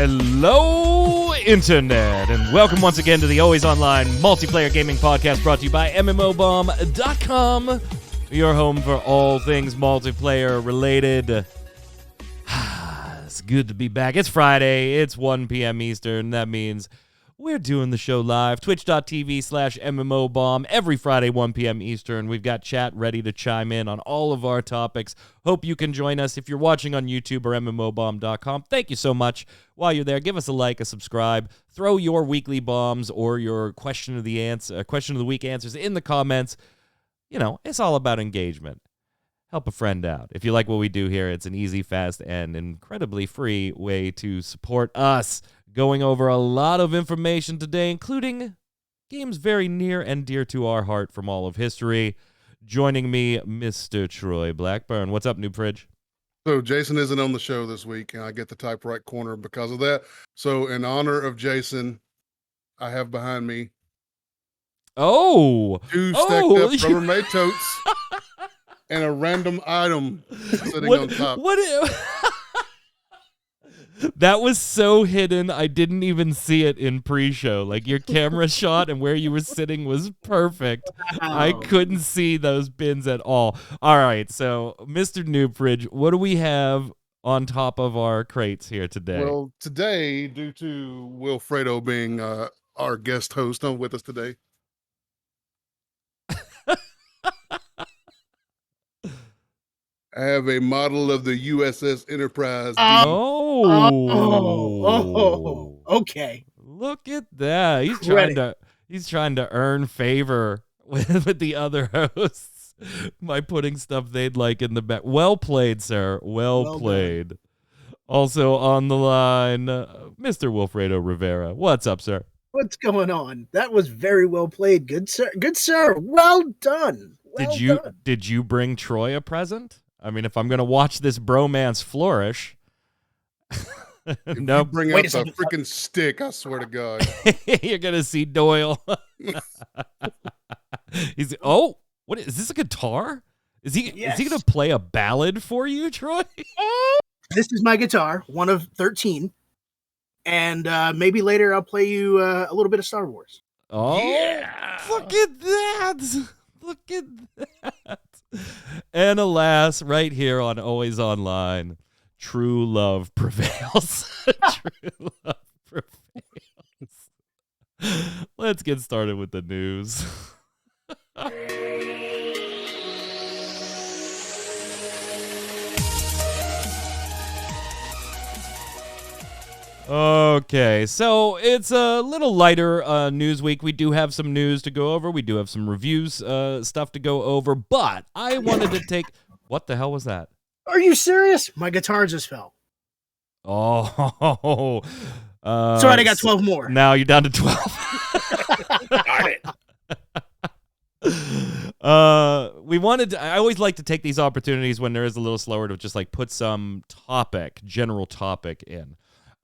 Hello, Internet, and welcome once again to the Always Online Multiplayer Gaming Podcast brought to you by MMORPGs.com, your home for all things multiplayer related. It's good to be back. It's Friday. It's 1 p.m. Eastern. That means we're doing the show live, twitch.tv/MMOBomb, every Friday, 1 p.m. Eastern. We've got chat ready to chime in on all of our topics. Hope you can join us. If you're watching on YouTube or MMOBomb.com, thank you so much. While you're there, give us a like, a subscribe, throw your weekly bombs or your question of the week answers in the comments. You know, it's all about engagement. Help a friend out. If you like what we do here, it's an easy, fast, and incredibly free way to support us. Going over a lot of information today, including games very near and dear to our heart from all of history. Joining me, Mr. Troy Blackburn. What's up, Noobfridge? So Jason isn't on the show this week, and I get the type right corner because of that. So in honor of Jason, I have behind me two stacked up Rubbermaid totes and a random item sitting on top. That was so hidden, I didn't even see it in pre-show. Like, your camera shot and where you were sitting was perfect. Wow. I couldn't see those bins at all. All right, so, Mr. Noobfridge, what do we have on top of our crates here today? Well, today, due to Wilfredo being our guest host with us today, I have a model of the USS Enterprise. Okay. Look at that. He's trying to earn favor with the other hosts by putting stuff they'd like in the back. Well played, sir. Well played. Done. Also on the line, Mr. Wilfredo Rivera. What's up, sir? What's going on? That was very well played. Good sir. Good sir. Well done. Did you bring Troy a present? I mean, if I'm going to watch this bromance flourish. No, bring out the freaking stick, I swear to God. You're going to see Doyle. What is this, a guitar? Is he going to play a ballad for you, Troy? This is my guitar, one of 13. And maybe later I'll play you a little bit of Star Wars. Oh, yeah. Look at that. Look at that. And alas, right here on Always Online, true love prevails. True love prevails. Let's get started with the news. Okay, so it's a little lighter news week. We do have some news to go over. We do have some reviews stuff to go over, but I wanted to take... What the hell was that? Are you serious? My guitar just fell. Oh. Sorry, I got 12 more. Now you're down to 12. Darn it. I always like to take these opportunities when there is a little slower to just like put some general topic in.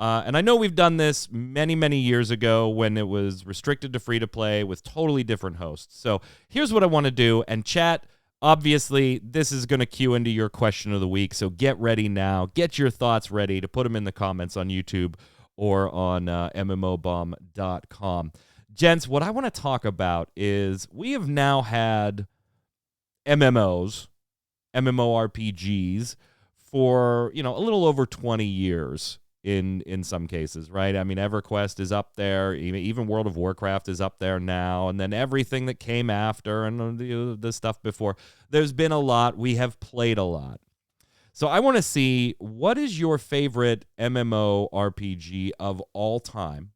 And I know we've done this many, many years ago when it was restricted to free-to-play with totally different hosts. So here's what I want to do. And chat, obviously, this is going to cue into your question of the week. So get ready now. Get your thoughts ready to put them in the comments on YouTube or on MMOBomb.com. Gents, what I want to talk about is we have now had MMORPGs for, a little over 20 years. In some cases, right? I mean, EverQuest is up there, even World of Warcraft is up there now, and then everything that came after and the stuff before. There's been a lot. We have played a lot. So I want to see, what is your favorite MMORPG of all time?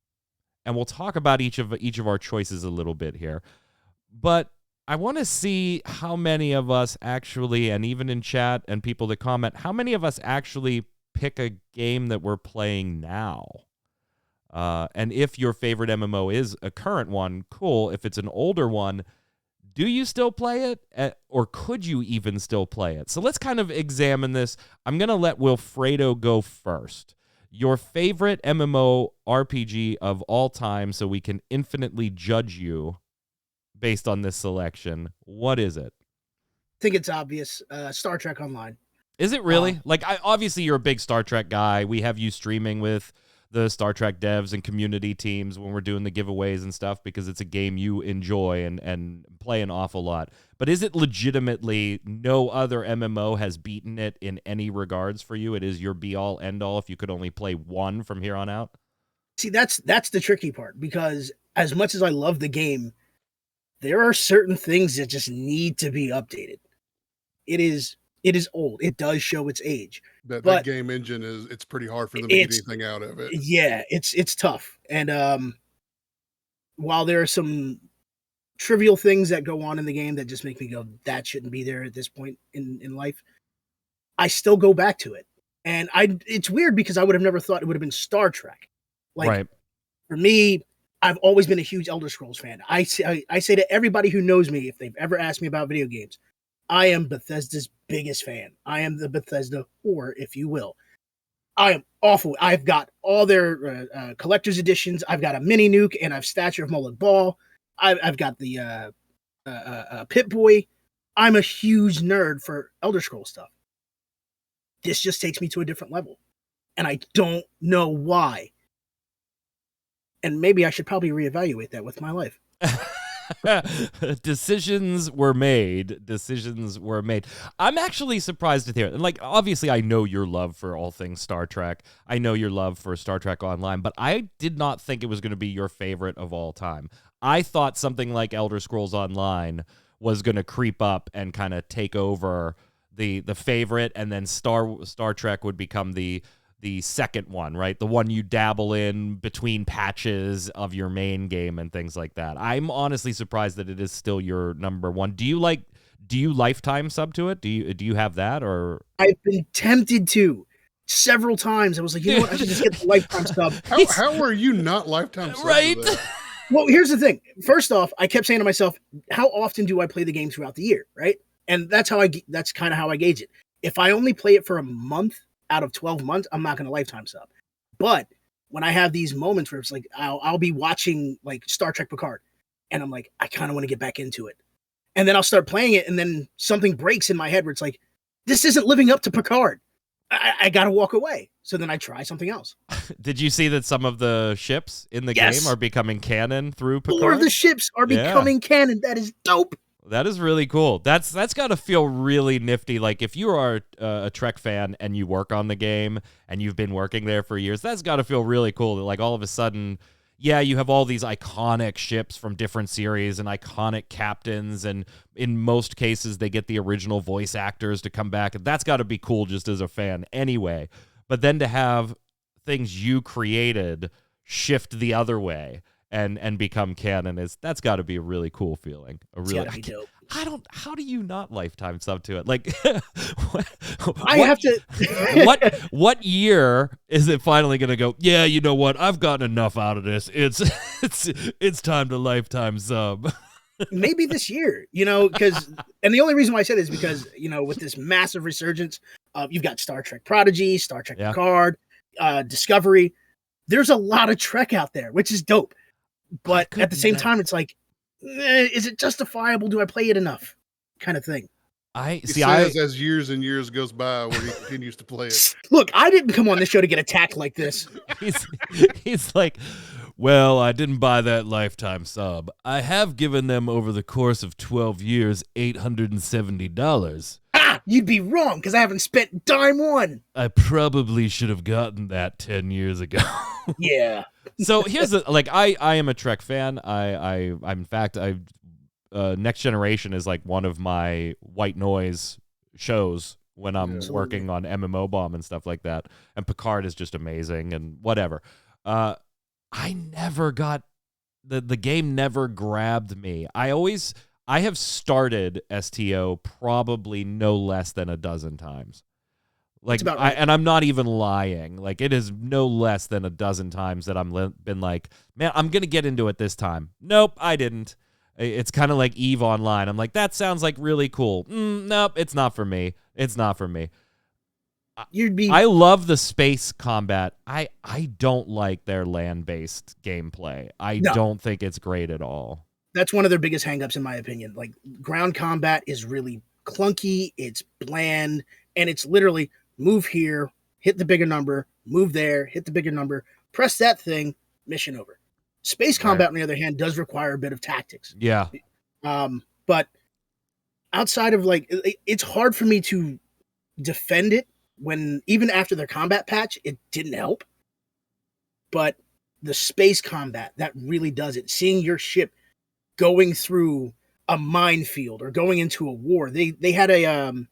And we'll talk about each of our choices a little bit here. But I want to see how many of us actually, and even in chat and people that comment, how many of us actually pick a game that we're playing now. And if your favorite MMO is a current one, cool. If it's an older one, do you still play it? Or could you even still play it? So let's kind of examine this. I'm going to let Wilfredo go first. Your favorite MMORPG of all time, so we can infinitely judge you based on this selection. What is it? I think it's obvious. Star Trek Online. Is it really? Obviously, you're a big Star Trek guy. We have you streaming with the Star Trek devs and community teams when we're doing the giveaways and stuff, because it's a game you enjoy and play an awful lot. But is it legitimately no other MMO has beaten it in any regards for you? It is your be-all, end-all if you could only play one from here on out? See, that's the tricky part, because as much as I love the game, there are certain things that just need to be updated. It is old. It does show its age. That game engine it's pretty hard for them to get anything out of it. Yeah, it's tough. And while there are some trivial things that go on in the game that just make me go, that shouldn't be there at this point in life, I still go back to it. And it's weird because I would have never thought it would have been Star Trek. Like, right. For me, I've always been a huge Elder Scrolls fan. I say to everybody who knows me, if they've ever asked me about video games, I am Bethesda's biggest fan. I am the Bethesda whore, if you will. I am awful. I've got all their collector's editions. I've got a mini nuke, and I've Statue of Mullet Ball. I've got the Pip-Boy. I'm a huge nerd for Elder Scrolls stuff. This just takes me to a different level, and I don't know why. And maybe I should probably reevaluate that with my life. Decisions were made. I'm actually surprised to hear it. And like, obviously I know your love for all things Star Trek. I know your love for Star Trek Online, but I did not think it was going to be your favorite of all time. I thought something like Elder Scrolls Online was going to creep up and kind of take over the favorite, and then Star Trek would become the second one, right? The one you dabble in between patches of your main game and things like that. I'm honestly surprised that it is still your number one. Do you lifetime sub to it? Do you have that? Or I've been tempted to several times. I was like, you know what? I should just get the lifetime sub. How are you not lifetime sub? Right. Well, here's the thing. First off, I kept saying to myself, how often do I play the game throughout the year? Right. And that's kind of how I gauge it. If I only play it for a month out of 12 months, I'm not going to lifetime sub. But when I have these moments where it's like, I'll be watching like Star Trek Picard, and I'm like, I kind of want to get back into it. And then I'll start playing it, and then something breaks in my head where it's like, this isn't living up to Picard. I got to walk away. So then I try something else. Did you see that some of the ships in the game are becoming canon through Picard? 4 of the ships are becoming canon. That is dope. That is really cool. That's got to feel really nifty. Like, if you are a Trek fan and you work on the game and you've been working there for years, that's got to feel really cool. That, like, all of a sudden, yeah, you have all these iconic ships from different series and iconic captains, and in most cases, they get the original voice actors to come back. That's got to be cool just as a fan anyway. But then to have things you created shift the other way and become canon, that's got to be a really cool feeling. Dope. How do you not lifetime sub to it? Like, what year is it finally going to go, yeah, you know what? I've gotten enough out of this. It's time to lifetime sub. Maybe this year, and the only reason why I said it is because, with this massive resurgence, you've got Star Trek Prodigy, Star Trek Picard, Discovery. There's a lot of Trek out there, which is dope. But at the same time, it's like, is it justifiable? Do I play it enough? Kind of thing. As years and years goes by, where he continues to play it. Look, I didn't come on this show to get attacked like this. He's like, well, I didn't buy that lifetime sub. I have given them over the course of 12 years $870. You'd be wrong, because I haven't spent dime one. I probably should have gotten that 10 years ago. Yeah. So here's I am a Trek fan. I'm in fact, Next Generation is like one of my white noise shows when I'm working on MMO Bomb and stuff like that. And Picard is just amazing and whatever. I never got the game never grabbed me. I have started STO probably no less than a dozen times. Like, right. And I'm not even lying. Like, it is no less than a dozen times that been like, man, I'm going to get into it this time. Nope, I didn't. It's kind of like EVE Online. I'm like, that sounds like really cool. Nope, it's not for me. It's not for me. I love the space combat. I don't like their land-based gameplay. I don't think it's great at all. That's one of their biggest hangups, in my opinion. Like, ground combat is really clunky. It's bland. And it's literally move here, hit the bigger number, move there, hit the bigger number, press that thing, mission over. Space combat, on the other hand, does require a bit of tactics. Yeah. But outside of like, it's hard for me to defend it when even after their combat patch, it didn't help. But the space combat, that really does it. Seeing your ship going through a minefield or going into a war. They had a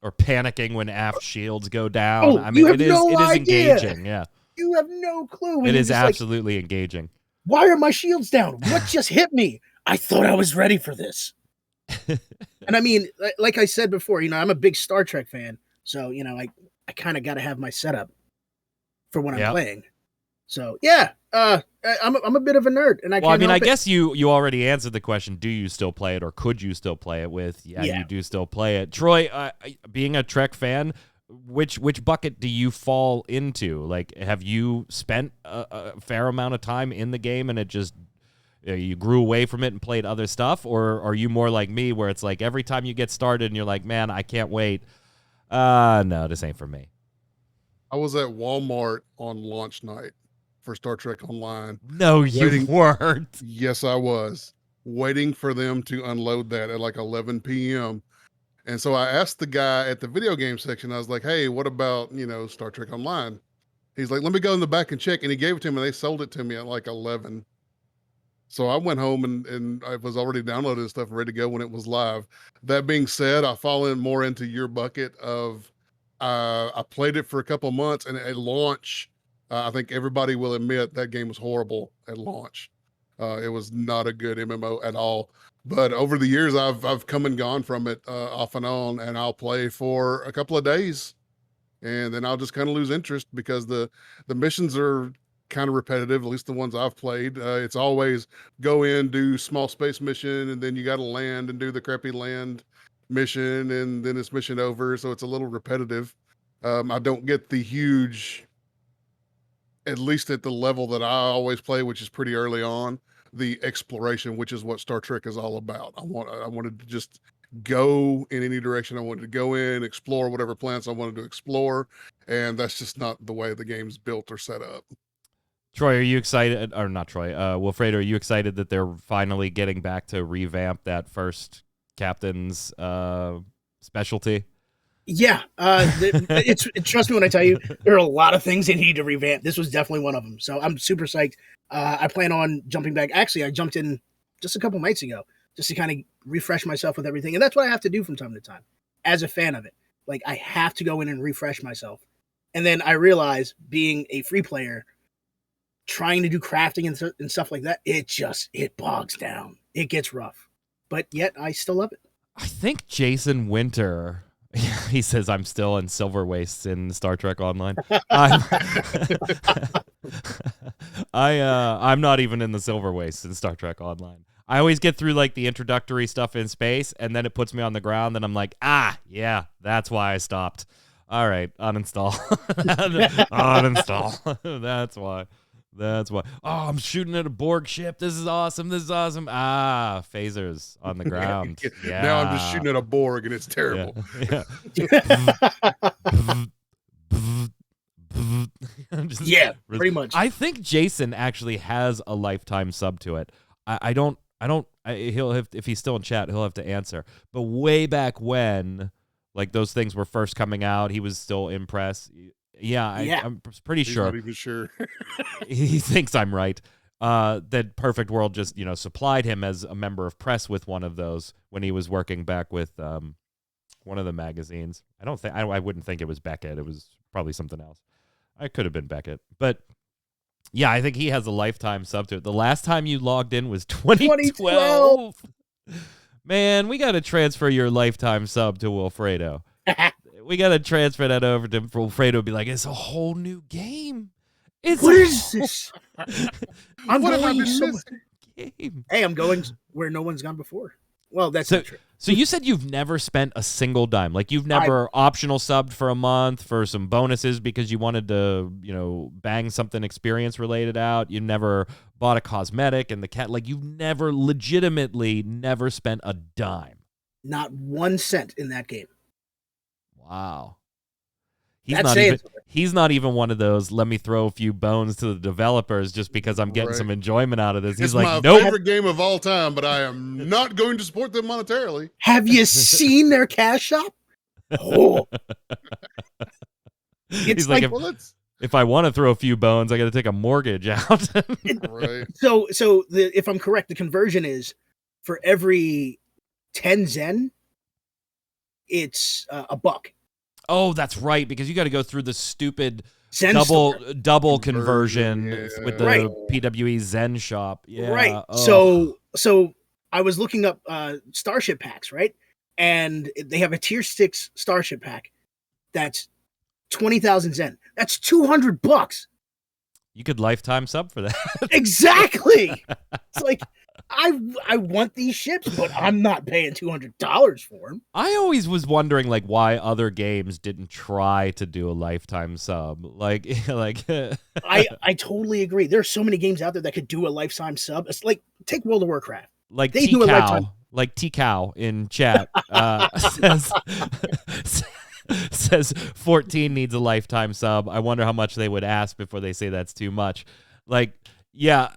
or panicking when aft shields go down. Oh, I mean, it is idea. engaging. Yeah. You have no clue. It is absolutely engaging. Why are my shields down? What just hit me? I thought I was ready for this. And I mean, like I said before, I'm a big Star Trek fan. So, I kind of got to have my setup for when I'm playing. So, yeah, I'm a bit of a nerd. And I guess you already answered the question, do you still play it or could you still play it with? Yeah. You do still play it. Troy, being a Trek fan, which bucket do you fall into? Like, have you spent a fair amount of time in the game and it just you grew away from it and played other stuff? Or are you more like me where it's like every time you get started and you're like, man, I can't wait. No, this ain't for me. I was at Walmart on launch night for Star Trek Online. No, you weren't. Yes, I was. Waiting for them to unload that at like 11 p.m. And so I asked the guy at the video game section, I was like, hey, what about, Star Trek Online? He's like, let me go in the back and check. And he gave it to me and they sold it to me at like 11. So I went home and I was already downloading stuff ready to go when it was live. That being said, I fall in more into your bucket of I played it for a couple of months and at launch, I think everybody will admit that game was horrible at launch. It was not a good MMO at all. But over the years, I've come and gone from it off and on, and I'll play for a couple of days, and then I'll just kind of lose interest because the missions are kind of repetitive, at least the ones I've played. It's always go in, do small space mission, and then you got to land and do the crappy land mission, and then it's mission over. So it's a little repetitive. I don't get the huge, at least at the level that I always play, which is pretty early on, the exploration, which is what Star Trek is all about. I wanted to just go in any direction I wanted to go in, explore whatever planets I wanted to explore, and that's just not the way the game's built or set up. Troy, are you excited? Or not Troy, Wilfredo, are you excited that they're finally getting back to revamp that first captain's specialty? Yeah, trust me when I tell you, there are a lot of things they need to revamp. This was definitely one of them. So I'm super psyched. I plan on jumping back. Actually, I jumped in just a couple nights ago just to kind of refresh myself with everything. And that's what I have to do from time to time as a fan of it. Like, I have to go in and refresh myself. And then I realize, being a free player, trying to do crafting and stuff like that, it bogs down. It gets rough. But yet, I still love it. I think Jason Winter... He says, I'm still in Silver Wastes in Star Trek Online. I'm not even in the Silver Wastes in Star Trek Online. I always get through like the introductory stuff in space, and then it puts me on the ground, and I'm like, yeah, that's why I stopped. All right, uninstall. Uninstall. That's why. Oh, I'm shooting at a Borg ship. This is awesome. Phasers on the ground. Yeah. Now I'm just shooting at a Borg, and it's terrible. Yeah. Yeah, pretty much. I think Jason actually has a lifetime sub to it. He'll have, if he's still in chat, he'll have to answer. But way back when, like, those things were first coming out, he was still impressed. Yeah, I'm pretty sure. He's not even sure. He thinks I'm right. That Perfect World just, supplied him as a member of press with one of those when he was working back with one of the magazines. I wouldn't think it was Beckett. It was probably something else. I could have been Beckett. But yeah, I think he has a lifetime sub to it. The last time you logged in was 2012. Man, we got to transfer your lifetime sub to Wilfredo. We got to transfer that over to Wilfredo and be like, it's a whole new game. What is this? I'm What have I going been so missing? Game. Hey, I'm going where no one's gone before. Well, that's not true. So you said you've never spent a single dime. Like, you've never optional subbed for a month for some bonuses because you wanted to, bang something experience related out. You never bought a cosmetic and the cat. Like, you've legitimately never spent a dime. Not 1 cent in that game. Wow. he's not even one of those, let me throw a few bones to the developers just because I'm getting some enjoyment out of this. He's It's like, my nope. favorite game of all time, but I am not going to support them monetarily. Have you seen their cash shop? Oh. He's like, if I want to throw a few bones, I got to take a mortgage out. Right. So if I'm correct, the conversion is for every 10 Zen, it's a buck. Oh, that's right, because you got to go through the stupid Zen double conversion with the right. PWE Zen shop. Yeah. Right. Oh. So I was looking up Starship packs, right? And they have a tier 6 Starship pack that's 20,000 Zen. That's $200. You could lifetime sub for that. Exactly. It's like, I want these ships, but I'm not paying $200 for them. I always was wondering, like, why other games didn't try to do a lifetime sub. Like I totally agree. There's so many games out there that could do a lifetime sub. It's like, take World of Warcraft. Like they do a lifetime. Like T-Cow in chat says 14 needs a lifetime sub. I wonder how much they would ask before they say that's too much. Like, yeah,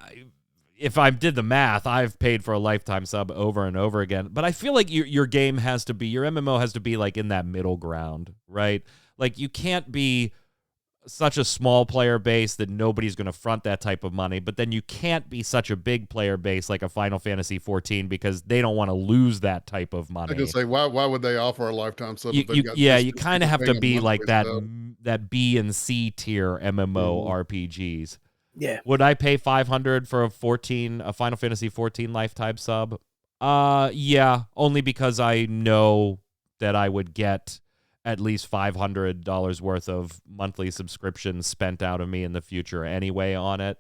if I did the math, I've paid for a lifetime sub over and over again. But I feel like your game has to be, your MMO has to be like in that middle ground, right? Like, you can't be such a small player base that nobody's going to front that type of money, but then you can't be such a big player base like a Final Fantasy 14 because they don't want to lose that type of money. I can say, why would they offer a lifetime sub? You kind of have to be like that B and C tier MMORPGs. Yeah. Would I pay $500 for a Final Fantasy 14 lifetime sub? Yeah, only because I know that I would get at least $500 worth of monthly subscriptions spent out of me in the future anyway on it.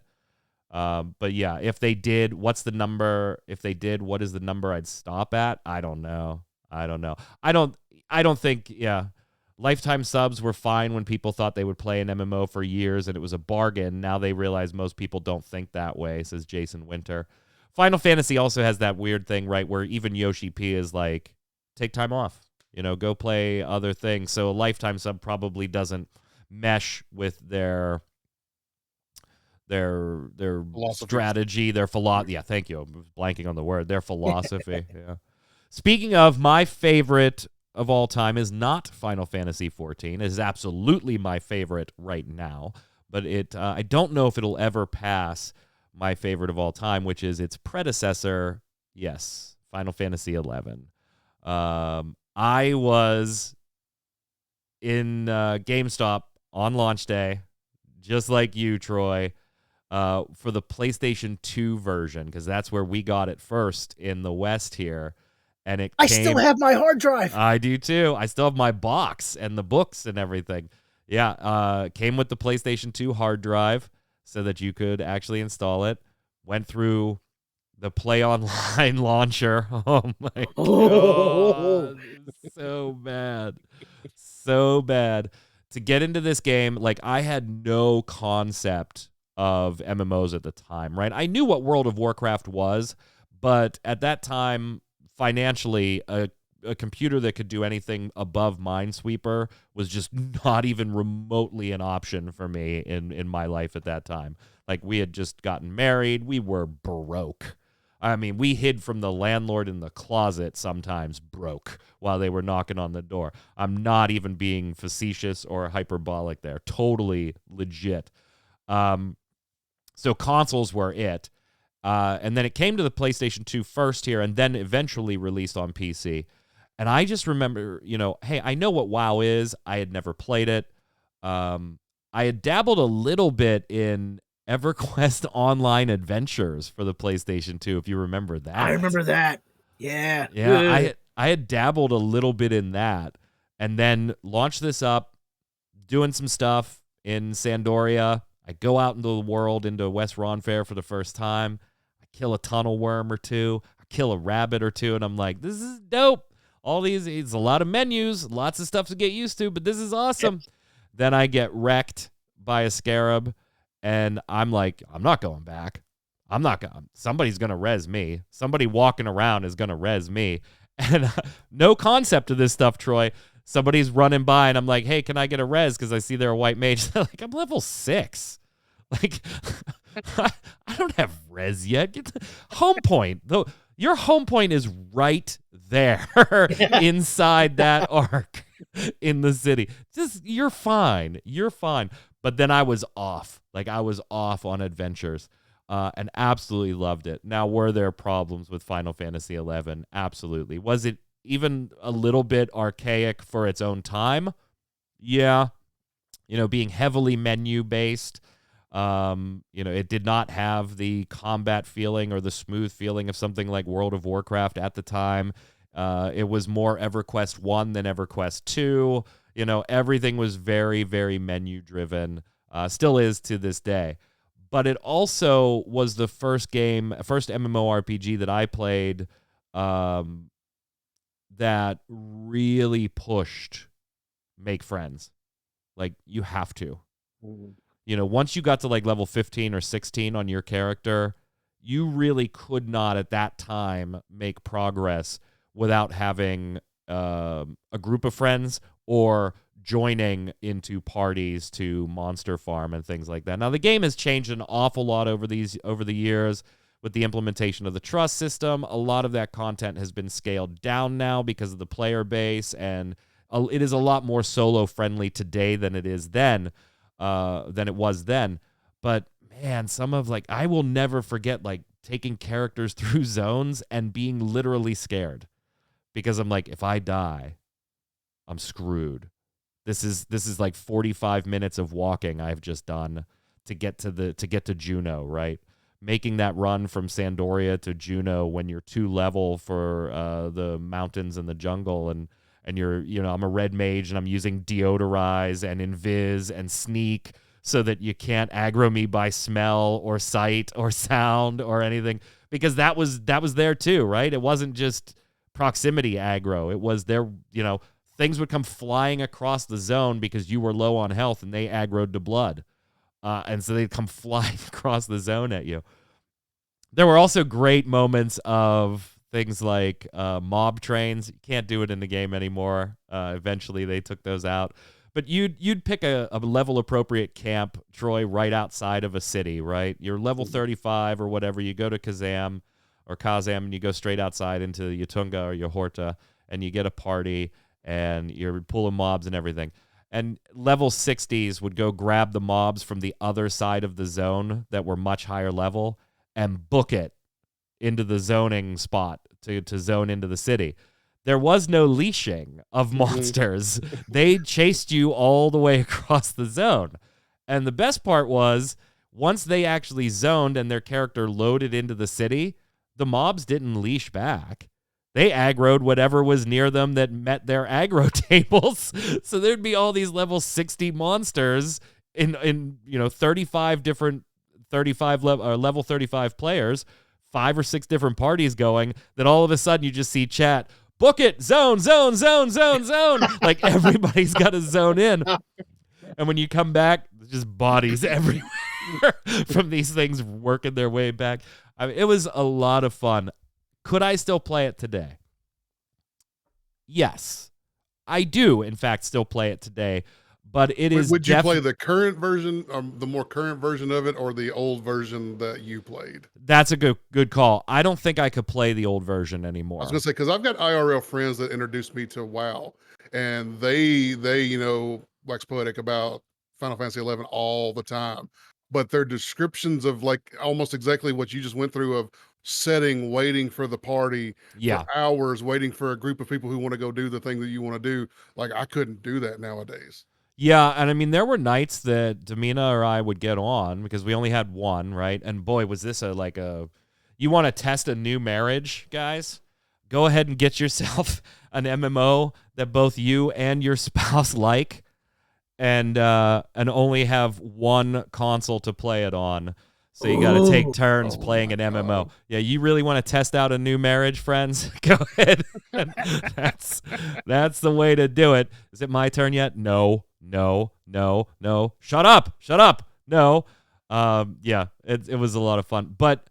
But yeah, if they did, what's the number? If they did, what is the number I'd stop at? I don't know. I don't think, yeah. Lifetime subs were fine when people thought they would play an MMO for years and it was a bargain. Now they realize most people don't think that way, says Jason Winter. Final Fantasy also has that weird thing, right, where even Yoshi P is like, take time off. Go play other things. So a lifetime sub probably doesn't mesh with their strategy, their philosophy. Yeah, thank you. I'm blanking on the word. Their philosophy. Yeah. Speaking of, my favorite of all time is not Final Fantasy 14. It is absolutely my favorite right now, but I don't know if it'll ever pass my favorite of all time, which is its predecessor. Yes, Final Fantasy 11. I was in GameStop on launch day, just like you, Troy, for the PlayStation 2 version, because that's where we got it first in the West here. And I still have my hard drive. I do too. I still have my box and the books and everything. Yeah, came with the PlayStation 2 hard drive so that you could actually install it. Went through the Play Online launcher. Oh my God. So bad. So bad. To get into this game, like, I had no concept of MMOs at the time, right? I knew what World of Warcraft was, but at that time, financially, a computer that could do anything above Minesweeper was just not even remotely an option for me in my life at that time. Like, we had just gotten married. We were broke. I mean, we hid from the landlord in the closet sometimes broke while they were knocking on the door. I'm not even being facetious or hyperbolic there. Totally legit. So consoles were it. And then it came to the PlayStation 2 first here and then eventually released on PC. And I just remember, hey, I know what WoW is. I had never played it. I had dabbled a little bit in EverQuest Online Adventures for the PlayStation 2, if you remember that. I remember that. Yeah. Yeah, I had dabbled a little bit in that and then launched this up, doing some stuff in Sandoria. I go out into the world, into West Ronfair for the first time. I kill a tunnel worm or two. I kill a rabbit or two, and I'm like, this is dope. All these, it's a lot of menus, lots of stuff to get used to, but this is awesome. Yep. Then I get wrecked by a scarab. And I'm like, I'm not going back. I'm not going. Somebody's going to res me. Somebody walking around is going to res me. And no concept of this stuff, Troy. somebody's running by and I'm like, hey, can I get a res? Because I see they're a white mage. They're like, I'm level 6. Like, I don't have res yet. Get the home point. Though your home point is right there inside that arc in the city. Just you're fine. You're fine. But then I was off. Like I was off on adventures. And absolutely loved it. Now, were there problems with Final Fantasy XI? Absolutely. Was it even a little bit archaic for its own time? Yeah. Being heavily menu-based, it did not have the combat feeling or the smooth feeling of something like World of Warcraft at the time. It was more EverQuest 1 than EverQuest 2. Everything was very, very menu-driven. Still is to this day. But it also was the first MMORPG that I played that really pushed make friends. Like, you have to. Once you got to like level 15 or 16 on your character, you really could not at that time make progress without having a group of friends or joining into parties to monster farm and things like that. Now, the game has changed an awful lot over the years with the implementation of the trust system. A lot of that content has been scaled down now because of the player base, and it is a lot more solo friendly today than it is then, than it was then. But man, I will never forget like taking characters through zones and being literally scared because I'm like, if I die, I'm screwed. This is like 45 minutes of walking I've just done to get to Juneau, right? Making that run from Sandoria to Juneau when you're 2 level for the mountains and the jungle, and you're I'm a red mage and I'm using deodorize and invis and sneak so that you can't aggro me by smell or sight or sound or anything, because that was there too, right? It wasn't just proximity aggro. It was there, things would come flying across the zone because you were low on health and they aggroed to blood. And so they'd come flying across the zone at you. There were also great moments of things like mob trains. You can't do it in the game anymore. Eventually they took those out. But you'd pick a level-appropriate camp, Troy, right outside of a city, right? You're level 35 or whatever. You go to Kazam, and you go straight outside into Yatunga or Yahorta, and you get a party, and you're pulling mobs and everything. And level 60s would go grab the mobs from the other side of the zone that were much higher level and book it into the zoning spot to zone into the city. There was no leashing of monsters. They chased you all the way across the zone. And the best part was, once they actually zoned and their character loaded into the city, the mobs didn't leash back. They aggroed whatever was near them that met their aggro tables. So there'd be all these level 60 monsters in 35 different level 35 players, 5 or 6 different parties going. Then all of a sudden you just see chat, book it, zone. Like everybody's got to zone in. And when you come back, there's just bodies everywhere from these things working their way back. I mean, it was a lot of fun. Could I still play it today? Yes, I do, in fact, still play it today. But it is. Would you play the current version, the more current version of it, or the old version that you played? That's a good call. I don't think I could play the old version anymore. I was gonna say, because I've got IRL friends that introduced me to WoW, and they wax poetic about Final Fantasy XI all the time. But their descriptions of like almost exactly what you just went through of setting, waiting for the party for hours, waiting for a group of people who want to go do the thing that you want to do. Like, I couldn't do that nowadays. Yeah, and I mean, there were nights that Damina or I would get on because we only had one, right? And boy, was this you want to test a new marriage, guys? Go ahead and get yourself an MMO that both you and your spouse like, and only have one console to play it on. So you got to take turns playing an MMO. God. Yeah, you really want to test out a new marriage, friends? Go ahead. That's the way to do it. Is it my turn yet? No. Shut up. No. Yeah, it was a lot of fun. But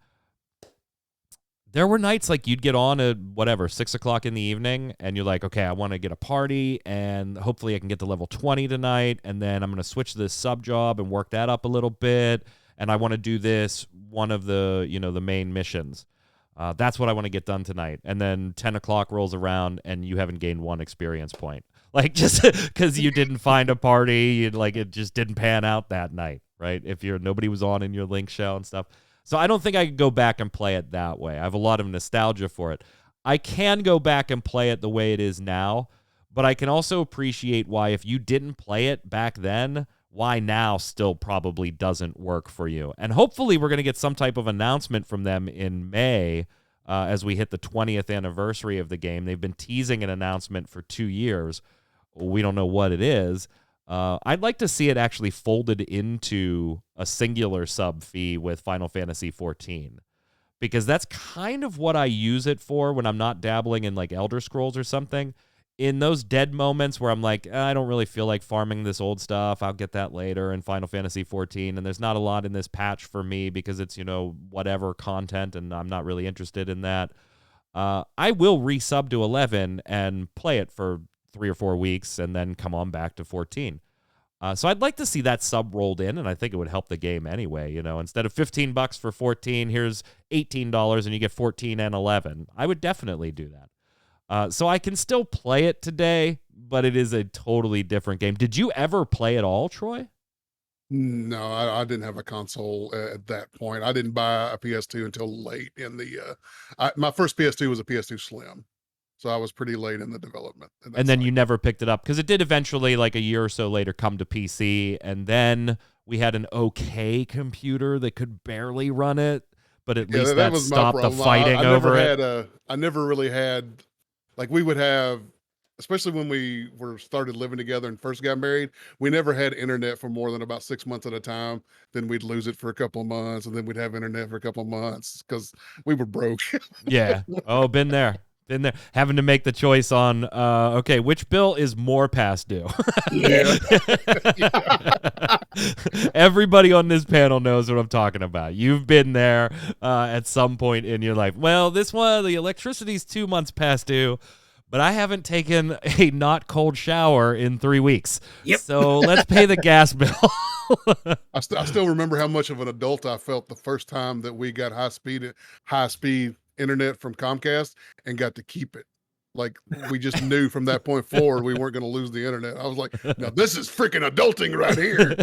there were nights like you'd get on at whatever 6 o'clock in the evening, and you're like, okay, I want to get a party, and hopefully I can get to level 20 tonight, and then I'm going to switch to this sub job and work that up a little bit, and I want to do this one of the the main missions. That's what I want to get done tonight. And then 10 o'clock rolls around, and you haven't gained 1 experience point, like just because you didn't find a party, it just didn't pan out that night, right? If nobody was on in your link shell and stuff. So I don't think I could go back and play it that way. I have a lot of nostalgia for it. I can go back and play it the way it is now, but I can also appreciate why if you didn't play it back then, why now still probably doesn't work for you. And hopefully we're going to get some type of announcement from them in May as we hit the 20th anniversary of the game. They've been teasing an announcement for 2 years. We don't know what it is. I'd like to see it actually folded into a singular sub fee with Final Fantasy XIV, because that's kind of what I use it for when I'm not dabbling in like Elder Scrolls or something. In those dead moments where I'm like, I don't really feel like farming this old stuff, I'll get that later in Final Fantasy XIV, and there's not a lot in this patch for me because it's, whatever content, and I'm not really interested in that. I will resub to 11 and play it for 3 or 4 weeks and then come on back to 14. So I'd like to see that sub rolled in, and I think it would help the game anyway. Instead of $15 for 14, here's $18 and you get 14 and 11. I would definitely do that. So I can still play it today, but it is a totally different game. Did you ever play it all, Troy? No, I didn't have a console at that point. I didn't buy a PS2 until late in the. My first PS2 was a PS2 Slim, so I was pretty late in the development. And then you never picked it up because it did eventually, like a year or so later, come to PC, and then we had an okay computer that could barely run it, but at least that stopped the fighting over it. I never really had, like, we would have. Especially when we started living together and first got married, we never had internet for more than about 6 months at a time. Then we'd lose it for a couple of months, and then we'd have internet for a couple of months because we were broke. Yeah. Oh, been there. Having to make the choice on, okay, which bill is more past due? Yeah. Everybody on this panel knows what I'm talking about. You've been there at some point in your life. Well, this one, the electricity's 2 months past due, but I haven't taken a not cold shower in 3 weeks. Yep. So let's pay the gas bill. I still remember how much of an adult I felt the first time that we got high speed internet from Comcast and got to keep it. Like, we just knew from that point forward we weren't going to lose the internet. I was like, now this is freaking adulting right here.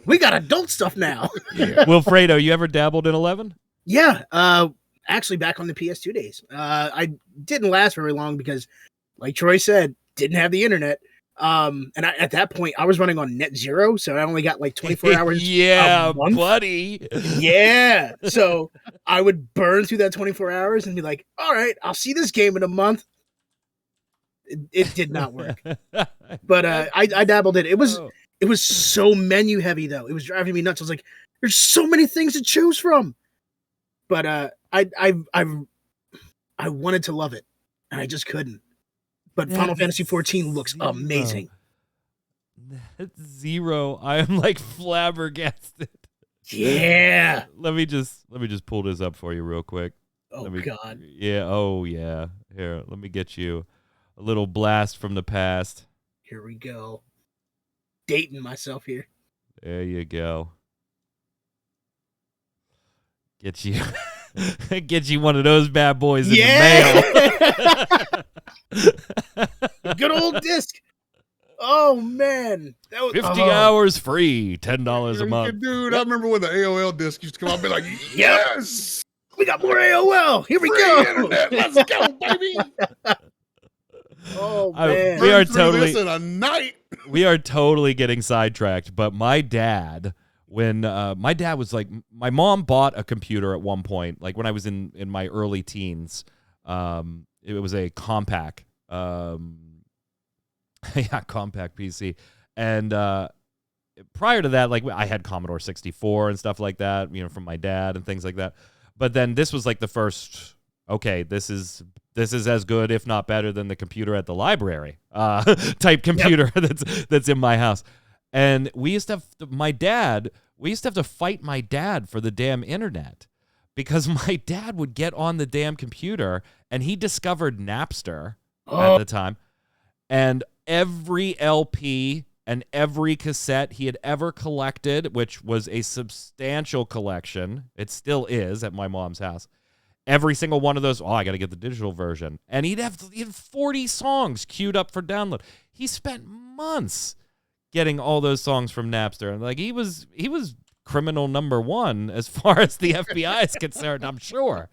We got adult stuff now. Yeah. Wilfredo, you ever dabbled in 11? Yeah. Actually, back on the PS2 days. I didn't last very long because, like Troy said, didn't have the internet. At that point, I was running on net zero, so I only got like 24 hours. Yeah, a month. buddy. Yeah. So I would burn through that 24 hours and be like, all right, I'll see this game in a month. It did not work. But I dabbled in it. It was so menu heavy, though. It was driving me nuts. I was like, there's so many things to choose from. But I wanted to love it, and I just couldn't. But Final Fantasy XIV looks amazing. That's zero. I am like flabbergasted. Yeah. Let me just pull this up for you real quick. Oh God. Yeah. Oh yeah. Here, let me get you a little blast from the past. Here we go. Dating myself here. There you go. Get you one of those bad boys in the mail. Good old disc. Oh man, that was 50 hours free, $10 a month. Dude, I remember when the AOL disc used to come out and be like, yes, we got more AOL. Here we go. Internet. Let's go, baby. Oh man, we are totally this in a night. We are totally getting sidetracked. But my dad. When my dad was like, my mom bought a computer at one point, like when I was in my early teens. It was a Compaq, Compaq PC. And prior to that, like I had Commodore 64 and stuff like that, from my dad and things like that. But then this was like the first, okay, this is as good, if not better, than the computer at the library type computer. Yep. that's in my house. And we used to have to fight my dad for the damn internet because my dad would get on the damn computer and he discovered Napster Oh. at the time. And every LP and every cassette he had ever collected, which was a substantial collection, it still is at my mom's house. Every single one of those, I got to get the digital version. And he had 40 songs queued up for download. He spent months getting all those songs from Napster. And like he was criminal number one as far as the FBI is concerned, I'm sure.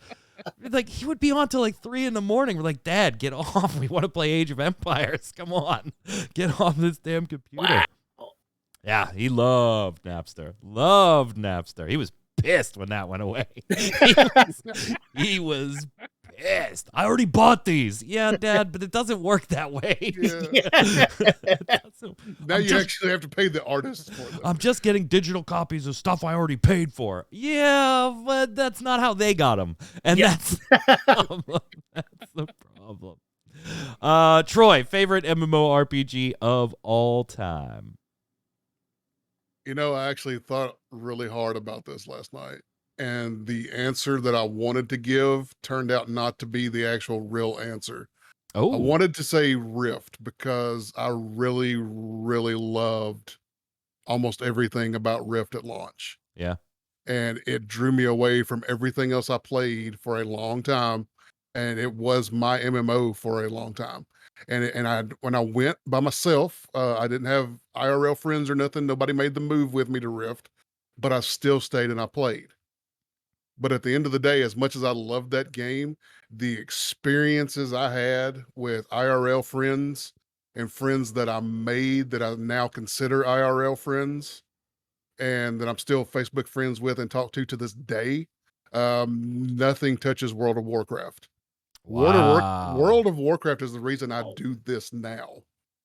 Like he would be on till like 3 a.m. We're like, Dad, get off. We want to play Age of Empires. Come on. Get off this damn computer. Wow. Yeah, he loved Napster. Loved Napster. He was pissed when that went away. He was pissed. I already bought these. Yeah, Dad, but it doesn't work that way. Yeah. Now you actually have to pay the artists for them. I'm just getting digital copies of stuff I already paid for. Yeah, but that's not how they got them. And that's the problem. That's the problem. Troy, favorite MMORPG of all time? You know, I actually thought really hard about this last night. And the answer that I wanted to give turned out not to be the actual real answer. Oh, I wanted to say Rift because I really, really loved almost everything about Rift at launch. yeah. And it drew me away from everything else I played for a long time. And it was my MMO for a long time. And when I went by myself, I didn't have IRL friends or nothing. Nobody made the move with me to Rift, but I still stayed and I played. But at the end of the day, as much as I loved that game, the experiences I had with IRL friends and friends that I made that I now consider IRL friends and that I'm still Facebook friends with and talk to this day, nothing touches World of Warcraft. Wow. World of Warcraft is the reason I do this now.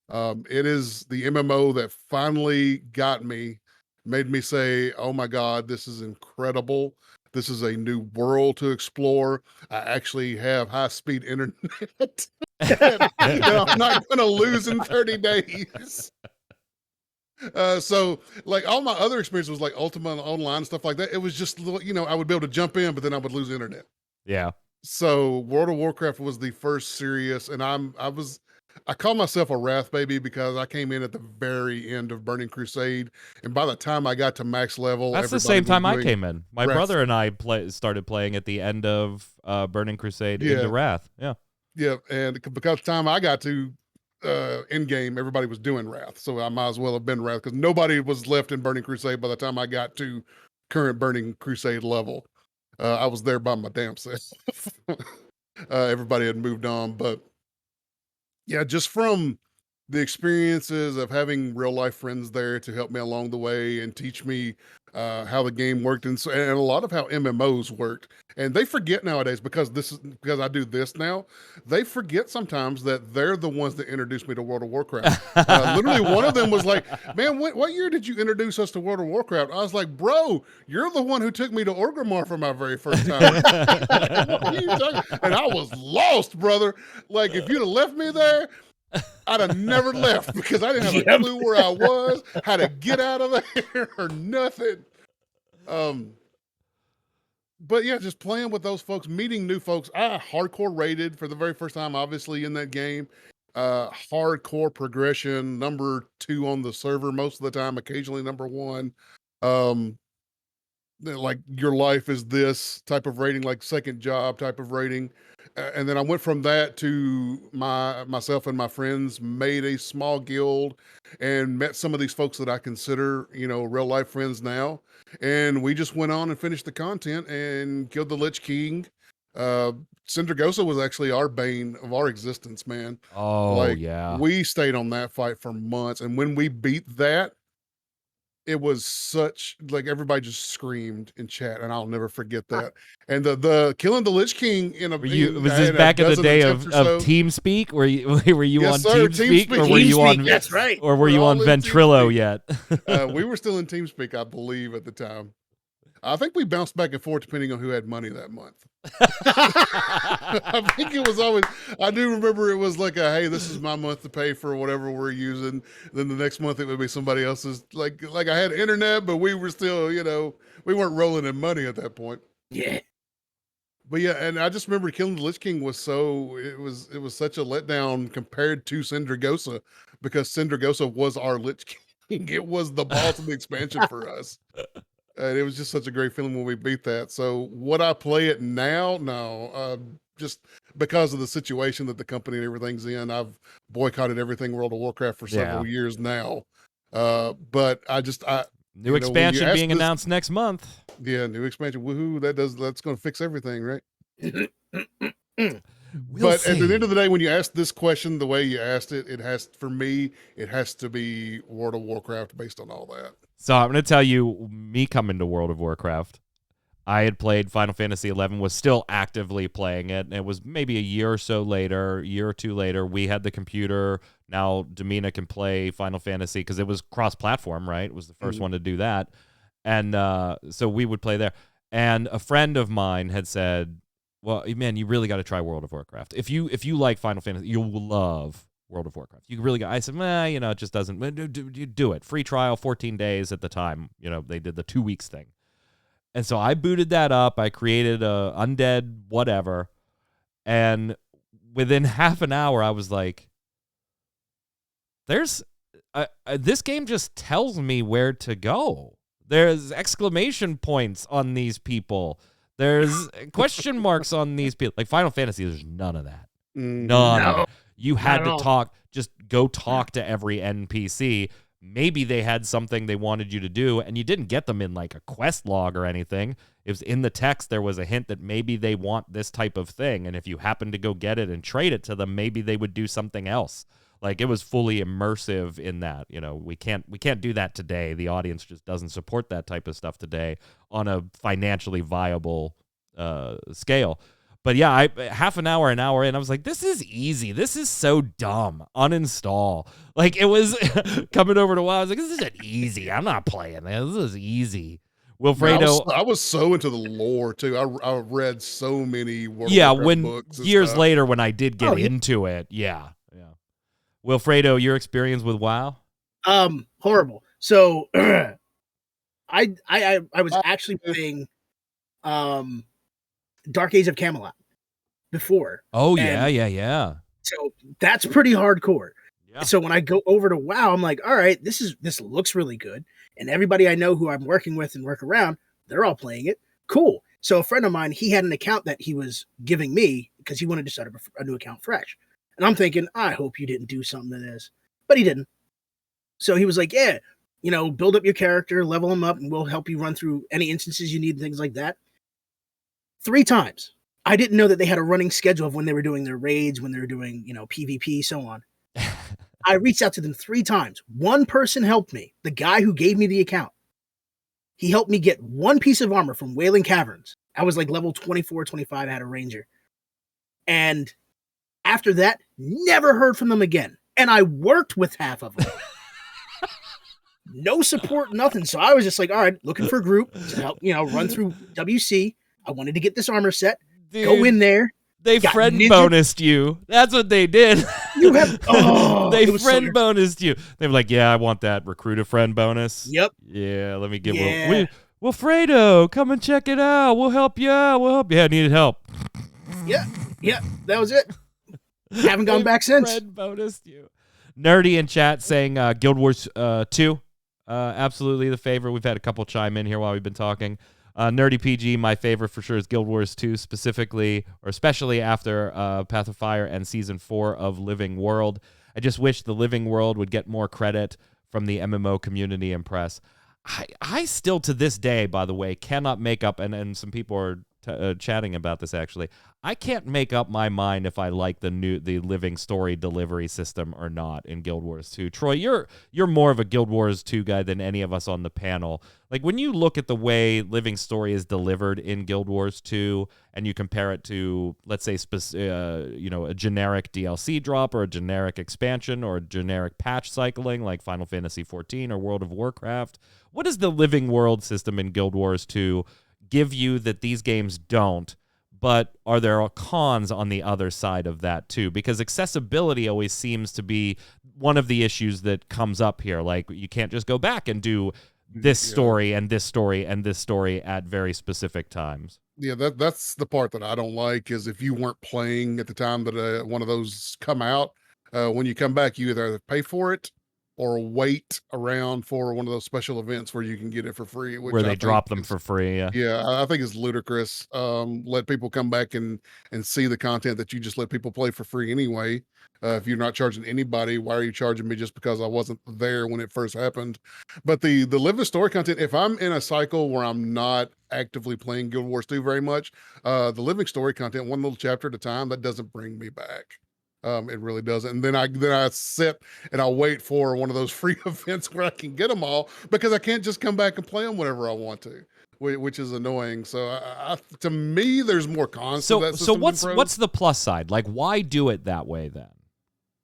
It is the MMO that finally got me, made me say, oh my God, this is incredible. This is a new world to explore. I actually have high-speed internet that I'm not going to lose in 30 days. So like all my other experiences was like Ultima Online and stuff like that. It was just, you know, I would be able to jump in, but then I would lose internet. Yeah. So World of Warcraft was the first serious, and I call myself a Wrath baby because I came in at the very end of Burning Crusade, and by the time I got to max level, That's the everybody same was time I doing came in. My Wrath. brother and I started playing at the end of Burning Crusade into Wrath. Yeah. Yeah, and because the time I got to end game, everybody was doing Wrath, so I might as well have been Wrath because nobody was left in Burning Crusade by the time I got to current Burning Crusade level. I was there by my damn self. Everybody had moved on, but yeah, just from the experiences of having real life friends there to help me along the way and teach me how the game worked and a lot of how MMOs worked. And they forget nowadays because I do this now. They forget sometimes that they're the ones that introduced me to World of Warcraft. Literally, one of them was like, "Man, what year did you introduce us to World of Warcraft?" I was like, "Bro, you're the one who took me to Orgrimmar for my very first time." What are you talking? And I was lost, brother. Like if you'd have left me there, I'd have never left because I didn't have a clue where I was, how to get out of there, or nothing. But yeah, just playing with those folks, meeting new folks. I hardcore rated for the very first time, obviously, in that game. Hardcore progression, number 2 on the server most of the time, occasionally number 1. Like your life is this type of rating, like second job type of rating. And then I went from that to myself and my friends made a small guild and met some of these folks that I consider, you know, real life friends now. And we just went on and finished the content and killed the Lich King. Syndragosa was actually our bane of our existence, man. Oh, yeah. We stayed on that fight for months. And when we beat that, it was such like everybody just screamed in chat, and I'll never forget that. And the killing the Lich King was this back in the day of TeamSpeak? Were you yes, on sir, TeamSpeak, or were you on? That's right. Or were you on Ventrilo yet? We were still in TeamSpeak, I believe, at the time. I think we bounced back and forth depending on who had money that month. I think it was always, I do remember it was like hey, this is my month to pay for whatever we're using. Then the next month it would be somebody else's. Like I had internet, but we were still, you know, we weren't rolling in money at that point. Yeah. But yeah, and I just remember killing the Lich King was it was such a letdown compared to Syndragosa, because Syndragosa was our Lich King. It was the boss of the expansion for us. And it was just such a great feeling when we beat that. So would I play it now? No. Just because of the situation that the company and everything's in. I've boycotted everything World of Warcraft for several years now. But New expansion being this, announced next month. Yeah, new expansion. Woohoo! That's going to fix everything, right? We'll see. At the end of the day, when you ask this question the way you asked it, it has to be World of Warcraft based on all that. So I'm going to tell you, me coming to World of Warcraft, I had played Final Fantasy XI, was still actively playing it, and it was maybe a year or two later, we had the computer. Now Domina can play Final Fantasy because it was cross-platform, right? It was the first one to do that. And so we would play there. And a friend of mine had said, well, man, you really got to try World of Warcraft. If you like Final Fantasy, you'll love World of Warcraft. You really got. I said, it just doesn't. You do it. Free trial, 14 days at the time. They did the 2 weeks thing. And so I booted that up. I created a undead whatever. And within half an hour, I was like, this game just tells me where to go. There's exclamation points on these people. There's question marks on these people. Like Final Fantasy, there's none of that. None of it. You had to talk, just go talk to every NPC. Maybe they had something they wanted you to do, and you didn't get them in like a quest log or anything. It was in the text. There was a hint that maybe they want this type of thing, and if you happen to go get it and trade it to them, maybe they would do something else. Like, it was fully immersive in that. We can't do that today. The audience just doesn't support that type of stuff today on a financially viable scale. But yeah, half an hour in, I was like, this is easy. This is so dumb. Uninstall. Like, it was coming over to WoW. I was like, this isn't easy. I'm not playing this. This is easy. Wilfredo, I was so into the lore too. I read so many World of Warcraft books. Years later, when I did get into it, yeah. Wilfredo, your experience with WoW? Horrible. So I was actually playing Dark Age of Camelot before. Oh yeah. So that's pretty hardcore. Yeah. So when I go over to WoW, I'm like, all right, this looks really good. And everybody I know who I'm working with and work around, they're all playing it. Cool. So a friend of mine, he had an account that he was giving me because he wanted to start a new account fresh. And I'm thinking, I hope you didn't do something to this. But he didn't. So he was like, yeah, build up your character, level him up, and we'll help you run through any instances you need and things like that. 3 times. I didn't know that they had a running schedule of when they were doing their raids, when they were doing, PvP, so on. I reached out to them 3 times. One person helped me. The guy who gave me the account. He helped me get 1 piece of armor from Wailing Caverns. I was like level 24, 25, I had a ranger. And after that, never heard from them again. And I worked with half of them. No support, nothing. So I was just like, all right, looking for a group to help, run through WC. I wanted to get this armor set. Dude, go in there. They friend bonused you. That's what they did. You have they friend bonused you. They were like, yeah, I want that recruit a friend bonus. Yep. Yeah, let me get Wilfredo, come and check it out. We'll help you out. Yeah, I needed help. Yeah, that was it. Haven't gone back since. Friend bonused you. Nerdy in chat saying Guild Wars 2. Absolutely the favorite. We've had a couple chime in here while we've been talking. Nerdy PG, my favorite for sure is Guild Wars 2, specifically or especially after Path of Fire and Season 4 of Living World. I just wish the Living World would get more credit from the MMO community and press. I still, to this day, by the way, cannot make up, and some people are chatting about this actually. I can't make up my mind if I like the living story delivery system or not in Guild Wars 2. Troy, you're more of a Guild Wars 2 guy than any of us on the panel. Like, when you look at the way living story is delivered in Guild Wars 2 and you compare it to, let's say, a generic DLC drop or a generic expansion or a generic patch cycling like Final Fantasy XIV or World of Warcraft, what does the living world system in Guild Wars 2 give you that these games don't? But are there cons on the other side of that too? Because accessibility always seems to be one of the issues that comes up here. Like, you can't just go back and do this story and this story and this story at very specific times. Yeah, that's the part that I don't like is if you weren't playing at the time that one of those come out, when you come back, you either pay for it or wait around for one of those special events where you can get it for free, where which I they think drop them is for free. Yeah. yeah, I think it's ludicrous. Let people come back and see the content that you just let people play for free anyway. If you're not charging anybody, why are you charging me just because I wasn't there when it first happened? But the live the story content, if I'm in a cycle where I'm not actively playing Guild Wars 2 very much, the living story content, one little chapter at a time, that doesn't bring me back. It really doesn't. And then I sit and I'll wait for one of those free events where I can get them all because I can't just come back and play them whenever I want to, which is annoying. So to me, there's more cons to that So system than pros. what's the plus side? Like, why do it that way then?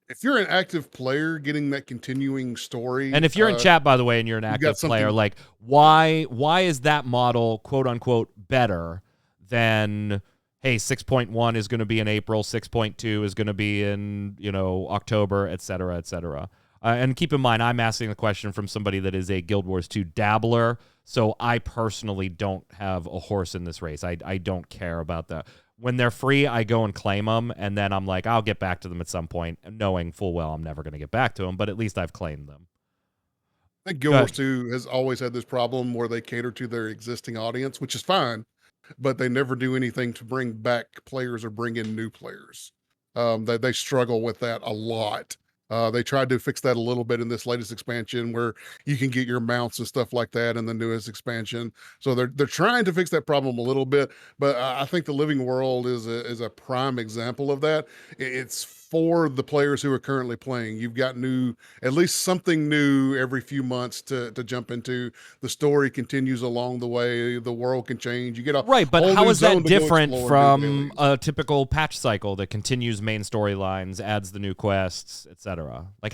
If you're an active player, getting that continuing story, And if you're in chat, by the way, and you're an got active player, something- like why is that model quote unquote better than, hey, 6.1 is going to be in April, 6.2 is going to be in, October, et cetera, et cetera. And keep in mind, I'm asking the question from somebody that is a Guild Wars 2 dabbler, so I personally don't have a horse in this race. I don't care about that. When they're free, I go and claim them, and then I'm like, I'll get back to them at some point, knowing full well I'm never going to get back to them, but at least I've claimed them. I think Guild Wars 2 has always had this problem where they cater to their existing audience, which is fine, but they never do anything to bring back players or bring in new players. They struggle with that a lot. They tried to fix that a little bit in this latest expansion where you can get your mounts and stuff like that in the newest expansion. So they're trying to fix that problem a little bit, but I think the Living World is a prime example of that. It's for the players who are currently playing. You've got at least something new every few months to jump into. The story continues along the way. The world can change. You get a Right, but whole how new is that zone to go different explore and do from dailies. a typical patch cycle that continues main storylines, adds the new quests, etc.? Like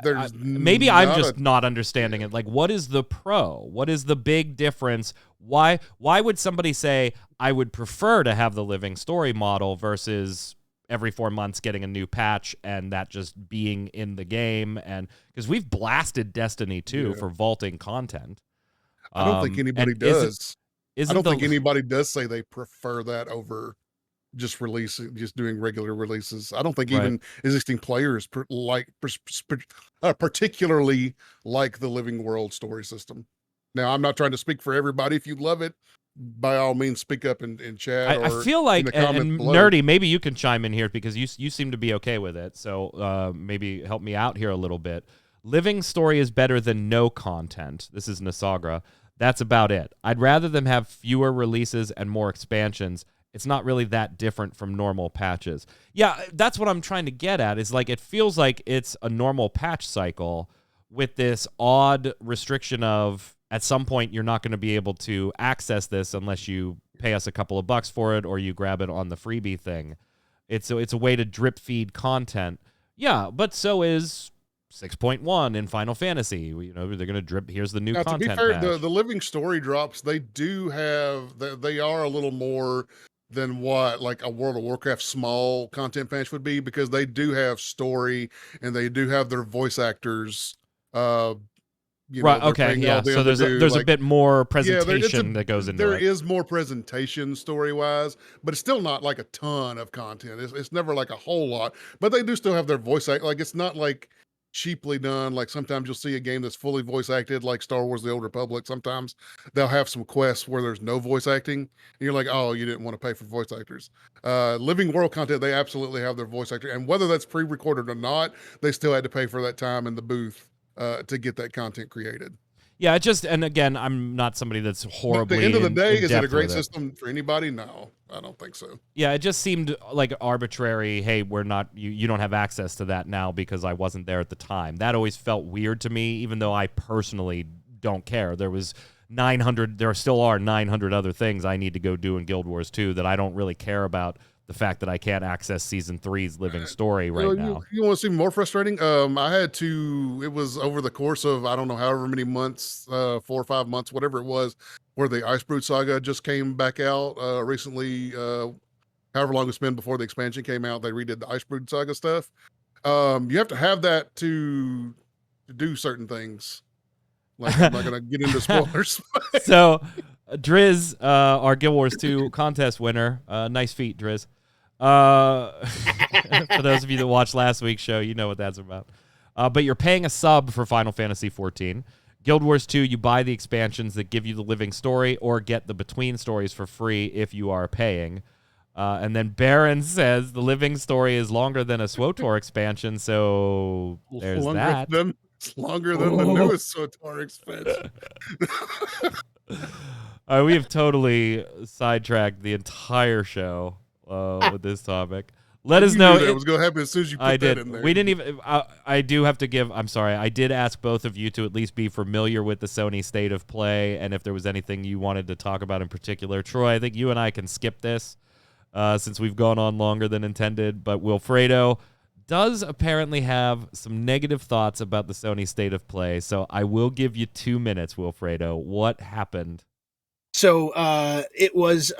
There's maybe I'm not just a- not understanding it. Like, what is the pro? What is the big difference? Why would somebody say I would prefer to have the living story model versus every 4 months getting a new patch and that just being in the game? And because we've blasted Destiny 2 for vaulting content. I don't think anybody and does. I don't think anybody does say they prefer that over just just doing regular releases. I don't think Right. even existing players particularly like the Living World story system. Now, I'm not trying to speak for everybody. If you love it, by all means, speak up in chat I or feel like, in the comments and below. Nerdy, maybe you can chime in here because you seem to be okay with it. So maybe help me out here a little bit. Living story is better than no content. This is Nasagra. That's about it. I'd rather them have fewer releases and more expansions. It's not really that different from normal patches. Yeah, that's what I'm trying to get at, is like it feels like it's a normal patch cycle with this odd restriction of at some point you're not going to be able to access this unless you pay us a couple of bucks for it or you grab it on the freebie thing. It's a way to drip feed content. Yeah, but so is 6.1 in Final Fantasy. They're going to drip. Here's the new Now, content. to be fair, patch. the living story drops, they are a little more than what like a World of Warcraft small content patch would be, because they do have story and they do have their voice actors. Right. They're Okay. paying Yeah. all them So to there's a bit more yeah, presentation that goes into there it. is more presentation story wise, but it's still not like a ton of content. It's never like a whole lot, but they do still have their voice act. Like it's not like cheaply done. Like sometimes you'll see a game that's fully voice acted, like Star Wars: The Old Republic. Sometimes they'll have some quests where there's no voice acting, and you're like, oh, you didn't want to pay for voice actors. Living World content, they absolutely have their voice actor, and whether that's pre-recorded or not, they still had to pay for that time in the booth to get that content created. Yeah, and again, I'm not somebody that's horribly. But at the end of the day, in is it a depth great with system for anybody? No, I don't think so. Yeah, it just seemed like arbitrary. Hey, we're not. You don't have access to that now because I wasn't there at the time. That always felt weird to me, even though I personally don't care. There was 900. There still are 900 other things I need to go do in Guild Wars 2 that I don't really care about. The fact that I can't access Season 3's living story right now. You want to see more frustrating? I had to. It was over the course of I don't know however many months, 4 or 5 months, whatever it was, where the Icebrood saga just came back out recently. However long it's been before the expansion came out, they redid the Icebrood saga stuff. You have to have that to do certain things. Like I'm not gonna get into spoilers. So Driz, our Guild Wars 2 contest winner. Nice feat, Driz. For those of you that watched last week's show, you know what that's about. But you're paying a sub for Final Fantasy XIV. Guild Wars 2, you buy the expansions that give you the living story or get the between stories for free if you are paying. And then Baron says the living story is longer than a SWTOR expansion, so there's that. It's longer than the newest SWTOR expansion. We have totally sidetracked the entire show with this topic. Let us know. That was going to happen as soon as you put that in there. We didn't even. I do have to give. I'm sorry. I did ask both of you to at least be familiar with the Sony State of Play, and if there was anything you wanted to talk about in particular. Troy, I think you and I can skip this since we've gone on longer than intended. But Wilfredo does apparently have some negative thoughts about the Sony State of Play, so I will give you 2 minutes, Wilfredo. What happened? So it was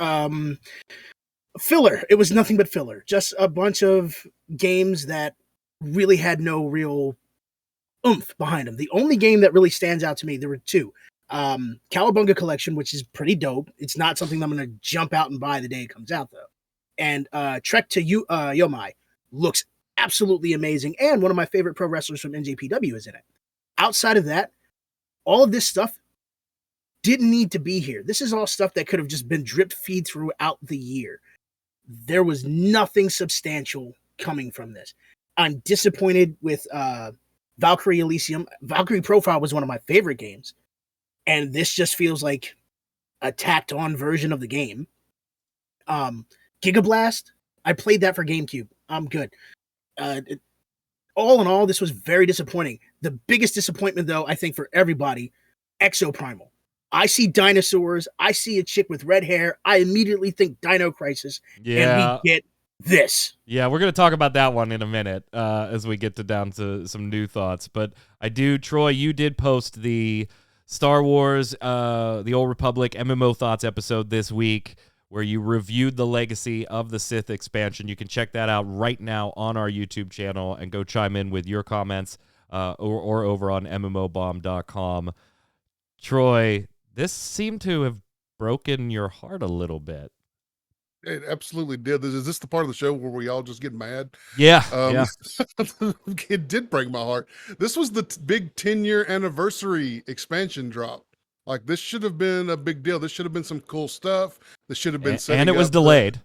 filler. It was nothing but filler. Just a bunch of games that really had no real oomph behind them. The only game that really stands out to me, there were two. Cowabunga Collection, which is pretty dope. It's not something I'm going to jump out and buy the day it comes out, though. And Trek to Yomai looks absolutely amazing. And one of my favorite pro wrestlers from NJPW is in it. Outside of that, all of this stuff didn't need to be here. This is all stuff that could have just been drip feed throughout the year. There was nothing substantial coming from this. I'm disappointed with Valkyrie Elysium. Valkyrie Profile was one of my favorite games. And this just feels like a tacked on version of the game. Giga Blast, I played that for GameCube. I'm good. All in all, this was very disappointing. The biggest disappointment, though, I think for everybody, Exoprimal. I see dinosaurs. I see a chick with red hair. I immediately think Dino Crisis. Yeah. And we get this. Yeah, we're going to talk about that one in a minute as we get down to some new thoughts. But Troy, you did post the Star Wars, The Old Republic MMO Thoughts episode this week where you reviewed the legacy of the Sith expansion. You can check that out right now on our YouTube channel and go chime in with your comments or over on mmobomb.com. Troy, this seemed to have broken your heart a little bit. It absolutely did. Is this the part of the show where we all just get mad? Yeah. It did break my heart. This was the big 10-year anniversary expansion drop. Like, this should have been a big deal. This should have been some cool stuff. This should have been and it was delayed.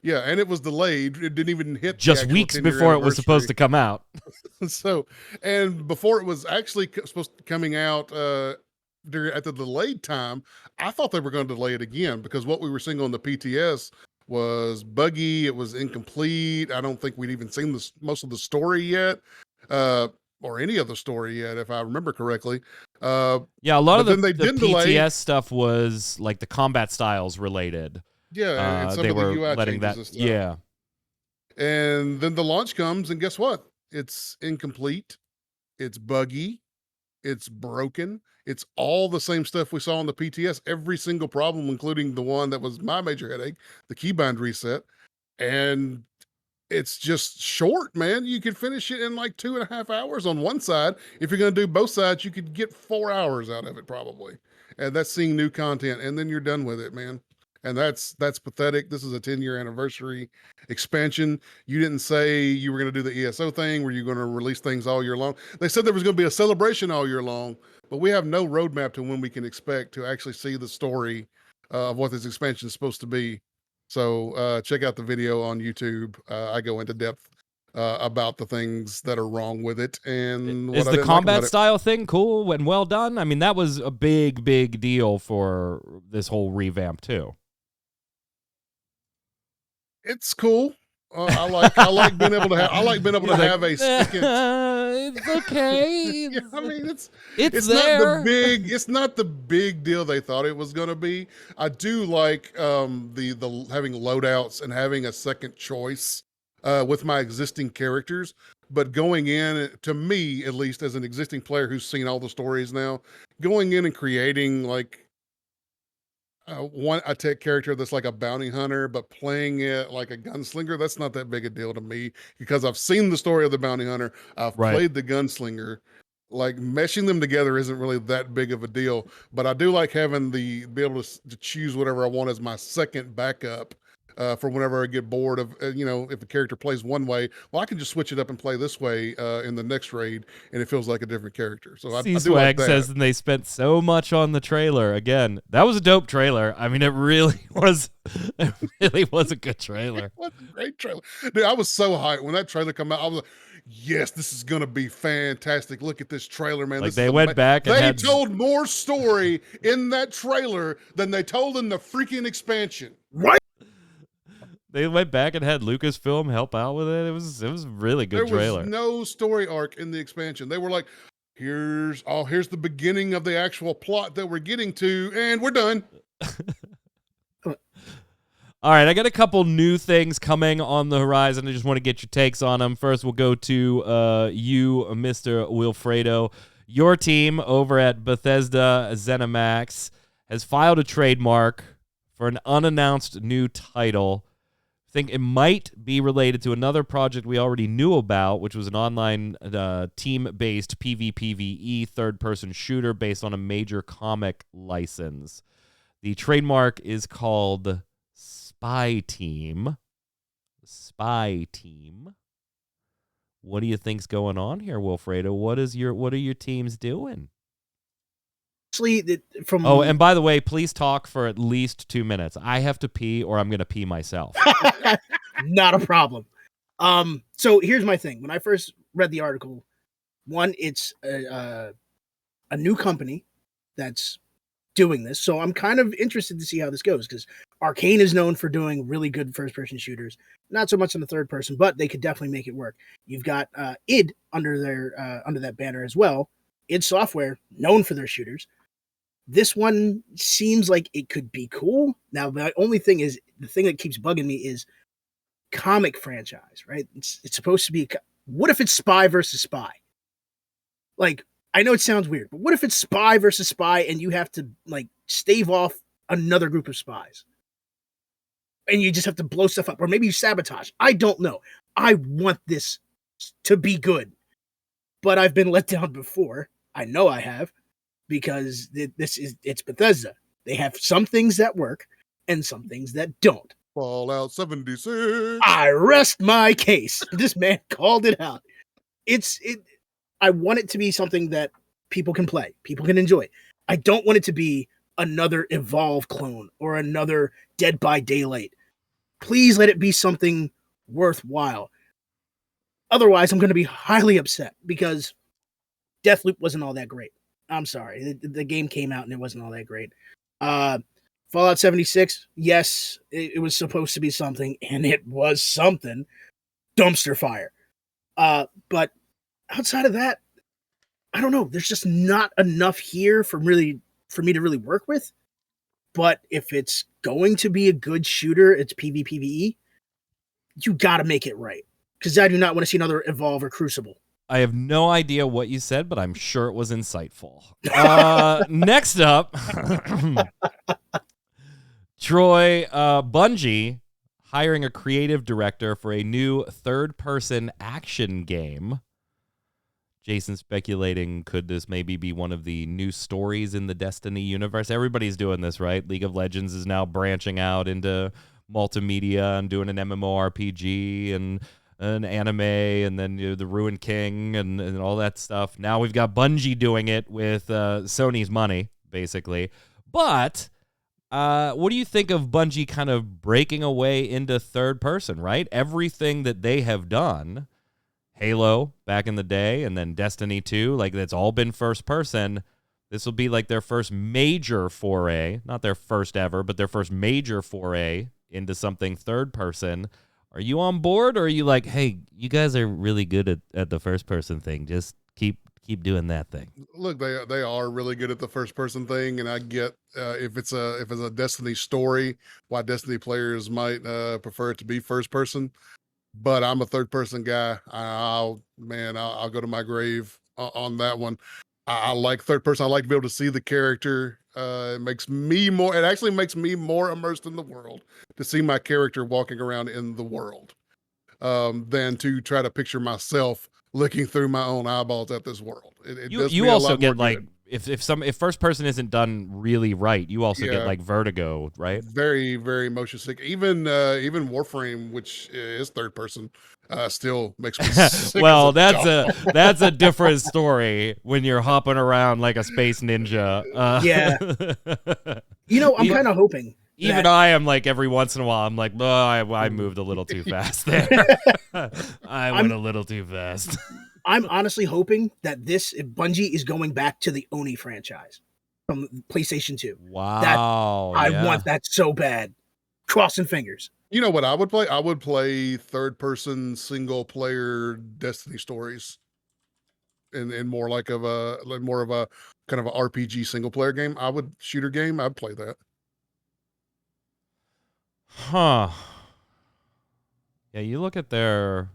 Yeah, and it was delayed. It didn't even hit just weeks before it was supposed to come out. So, and before it was actually supposed to coming out at the delayed time, I thought they were going to delay it again because what we were seeing on the PTS was buggy. It was incomplete. I don't think we'd even seen most of the story yet, or any of the story yet, if I remember correctly. Yeah, a lot of the PTS stuff was like the combat styles related. Yeah, and some of the UI letting that. And stuff. Yeah, and then the launch comes, and guess what? It's incomplete. It's buggy. It's broken. It's all the same stuff we saw on the PTS. Every single problem, including the one that was my major headache, the keybind reset. And it's just short, man. You could finish it in like 2.5 hours on one side. If you're going to do both sides, you could get 4 hours out of it probably. And that's seeing new content. And then you're done with it, man. And that's pathetic. This is a 10-year anniversary expansion. You didn't say you were going to do the ESO thing where you're going to release things all year long. They said there was going to be a celebration all year long, but we have no roadmap to when we can expect to actually see the story of what this expansion is supposed to be. So check out the video on YouTube. I go into depth about the things that are wrong with it. And is the combat style thing cool and well done? I mean, that was a big deal for this whole revamp too. It's cool. I like being able to have a second. It's okay. Yeah, I mean, it's there. It's not the big deal they thought it was going to be. I do like the having loadouts and having a second choice with my existing characters. But going in, to me at least, as an existing player who's seen all the stories now, going in and creating like a tech character that's like a bounty hunter, but playing it like a gunslinger, that's not that big a deal to me because I've seen the story of the bounty hunter. I've played the gunslinger. like meshing them together isn't really that big of a deal. But I do like having be able to choose whatever I want as my second backup. For whenever I get bored of, if a character plays one way, well, I can just switch it up and play this way in the next raid, and it feels like a different character. So I do like C-Swag that. says, and they spent so much on the trailer. Again, that was a dope trailer. I mean, it really was. It really was a good trailer. It was a great trailer, dude. I was so hyped when that trailer came out. I was like, yes, this is gonna be fantastic. Look at this trailer, man. Like This they is went back and they told more story in that trailer than they told in the freaking expansion. Right. They went back and had Lucasfilm help out with it. It was a really good trailer. There was no story arc in the expansion. They were like, here's the beginning of the actual plot that we're getting to, and we're done. All right, I got a couple new things coming on the horizon. I just want to get your takes on them. First, we'll go to you, Mr. Wilfredo. Your team over at Bethesda ZeniMax has filed a trademark for an unannounced new title. I think it might be related to another project we already knew about, which was an online team-based PvPvE third-person shooter based on a major comic license. The trademark is called Spy Team. Spy Team. What do you think's going on here, Wilfredo? What are your teams doing? Oh, and by the way, please talk for at least 2 minutes. I have to pee, or I'm going to pee myself. Not a problem. So here's my thing. When I first read the article, one, it's a new company that's doing this, so I'm kind of interested to see how this goes, because Arcane is known for doing really good first-person shooters. Not so much in the third person, but they could definitely make it work. You've got id under that banner as well. id Software, known for their shooters. This one seems like it could be cool. Now, the only thing is, the thing that keeps bugging me is comic franchise, right? It's supposed to be, what if it's spy versus spy? Like, I know it sounds weird, but what if it's spy versus spy and you have to, like, stave off another group of spies? And you just have to blow stuff up, or maybe you sabotage. I don't know. I want this to be good, but I've been let down before. I know I have. Because it's Bethesda. They have some things that work and some things that don't. Fallout 76. I rest my case. This man called it out. I want it to be something that people can play, people can enjoy. I don't want it to be another Evolve clone or another Dead by Daylight. Please let it be something worthwhile. Otherwise, I'm going to be highly upset because Deathloop wasn't all that great. I'm sorry. The game came out and it wasn't all that great. Fallout 76, yes, it was supposed to be something, and it was something. Dumpster fire. But outside of that, I don't know. There's just not enough here for me to really work with. But if it's going to be a good shooter, it's PvPvE, you got to make it right. Because I do not want to see another Evolve or Crucible. I have no idea what you said, but I'm sure it was insightful. Next up, Troy, Bungie hiring a creative director for a new third-person action game. Jason speculating, could this maybe be one of the new stories in the Destiny universe? Everybody's doing this, right? League of Legends is now branching out into multimedia and doing an MMORPG and an anime, and then the Ruined King and all that stuff. Now we've got Bungie doing it with Sony's money, basically. But what do you think of Bungie kind of breaking away into third person, right? Everything that they have done, Halo back in the day, and then Destiny 2, like that's all been first person. This will be like their first major foray, not their first ever, but their first major foray into something third person. Are you on board, or are you like, hey, you guys are really good at the first person thing. Just keep doing that thing. Look, they are really good at the first person thing, and I get if it's a Destiny story, why Destiny players might prefer it to be first person. But I'm a third person guy. I'll go to my grave on that one. I like third person. I like to be able to see the character. It actually makes me more immersed in the world to see my character walking around in the world than to try to picture myself looking through my own eyeballs at this world. It does You me a also lot get more like good. if first person isn't done really right, you also get Yeah. like vertigo, right? Very, very motion sick. Even Warframe, which is third person, still makes me sick as Well, a dog. that's a different story when you're hopping around like a space ninja. Yeah. You know, I'm Even- kind of hoping. Even I am like every once in a while, I'm like, oh, I moved a little too fast there. I went a little too fast. I'm honestly hoping that Bungie is going back to the Oni franchise from PlayStation 2. Wow. I want that so bad. Crossing fingers. You know what I would play? I would play third person single player Destiny stories. In more like more of a kind of a RPG single player game. Shooter game, I'd play that. Huh. Yeah, you look at their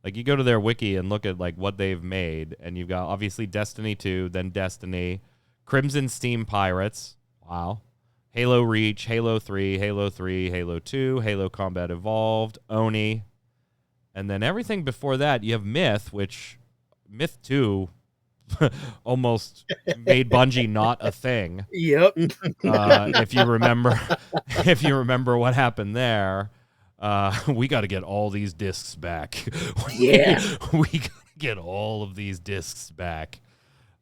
like you go to their wiki and look at like what they've made, and you've got obviously Destiny 2, then Destiny, Crimson Steam Pirates, wow, Halo Reach, Halo 3, Halo 3, Halo 2, Halo Combat Evolved, Oni, and then everything before that you have Myth, which Myth 2 almost made Bungie not a thing. Yep. If you remember what happened there. We got to get all these discs back. Yeah. we got to get all of these discs back.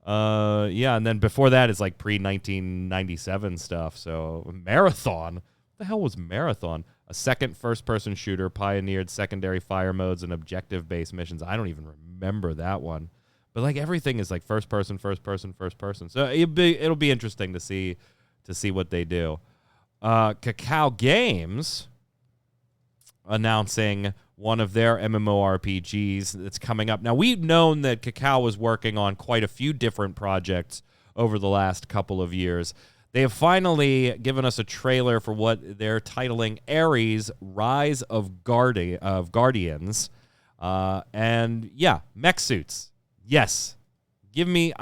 Yeah, and then before that is like pre-1997 stuff. So Marathon. What the hell was Marathon? A second first-person shooter pioneered secondary fire modes and objective-based missions. I don't even remember that one. But like everything is like first person. So it'll be interesting to see what they do. Cacao Games announcing one of their MMORPGs that's coming up. Now, we've known that Cacao was working on quite a few different projects over the last couple of years. They have finally given us a trailer for what they're titling Ares: Rise of Guardians. And yeah, mech suits. Yes. Give me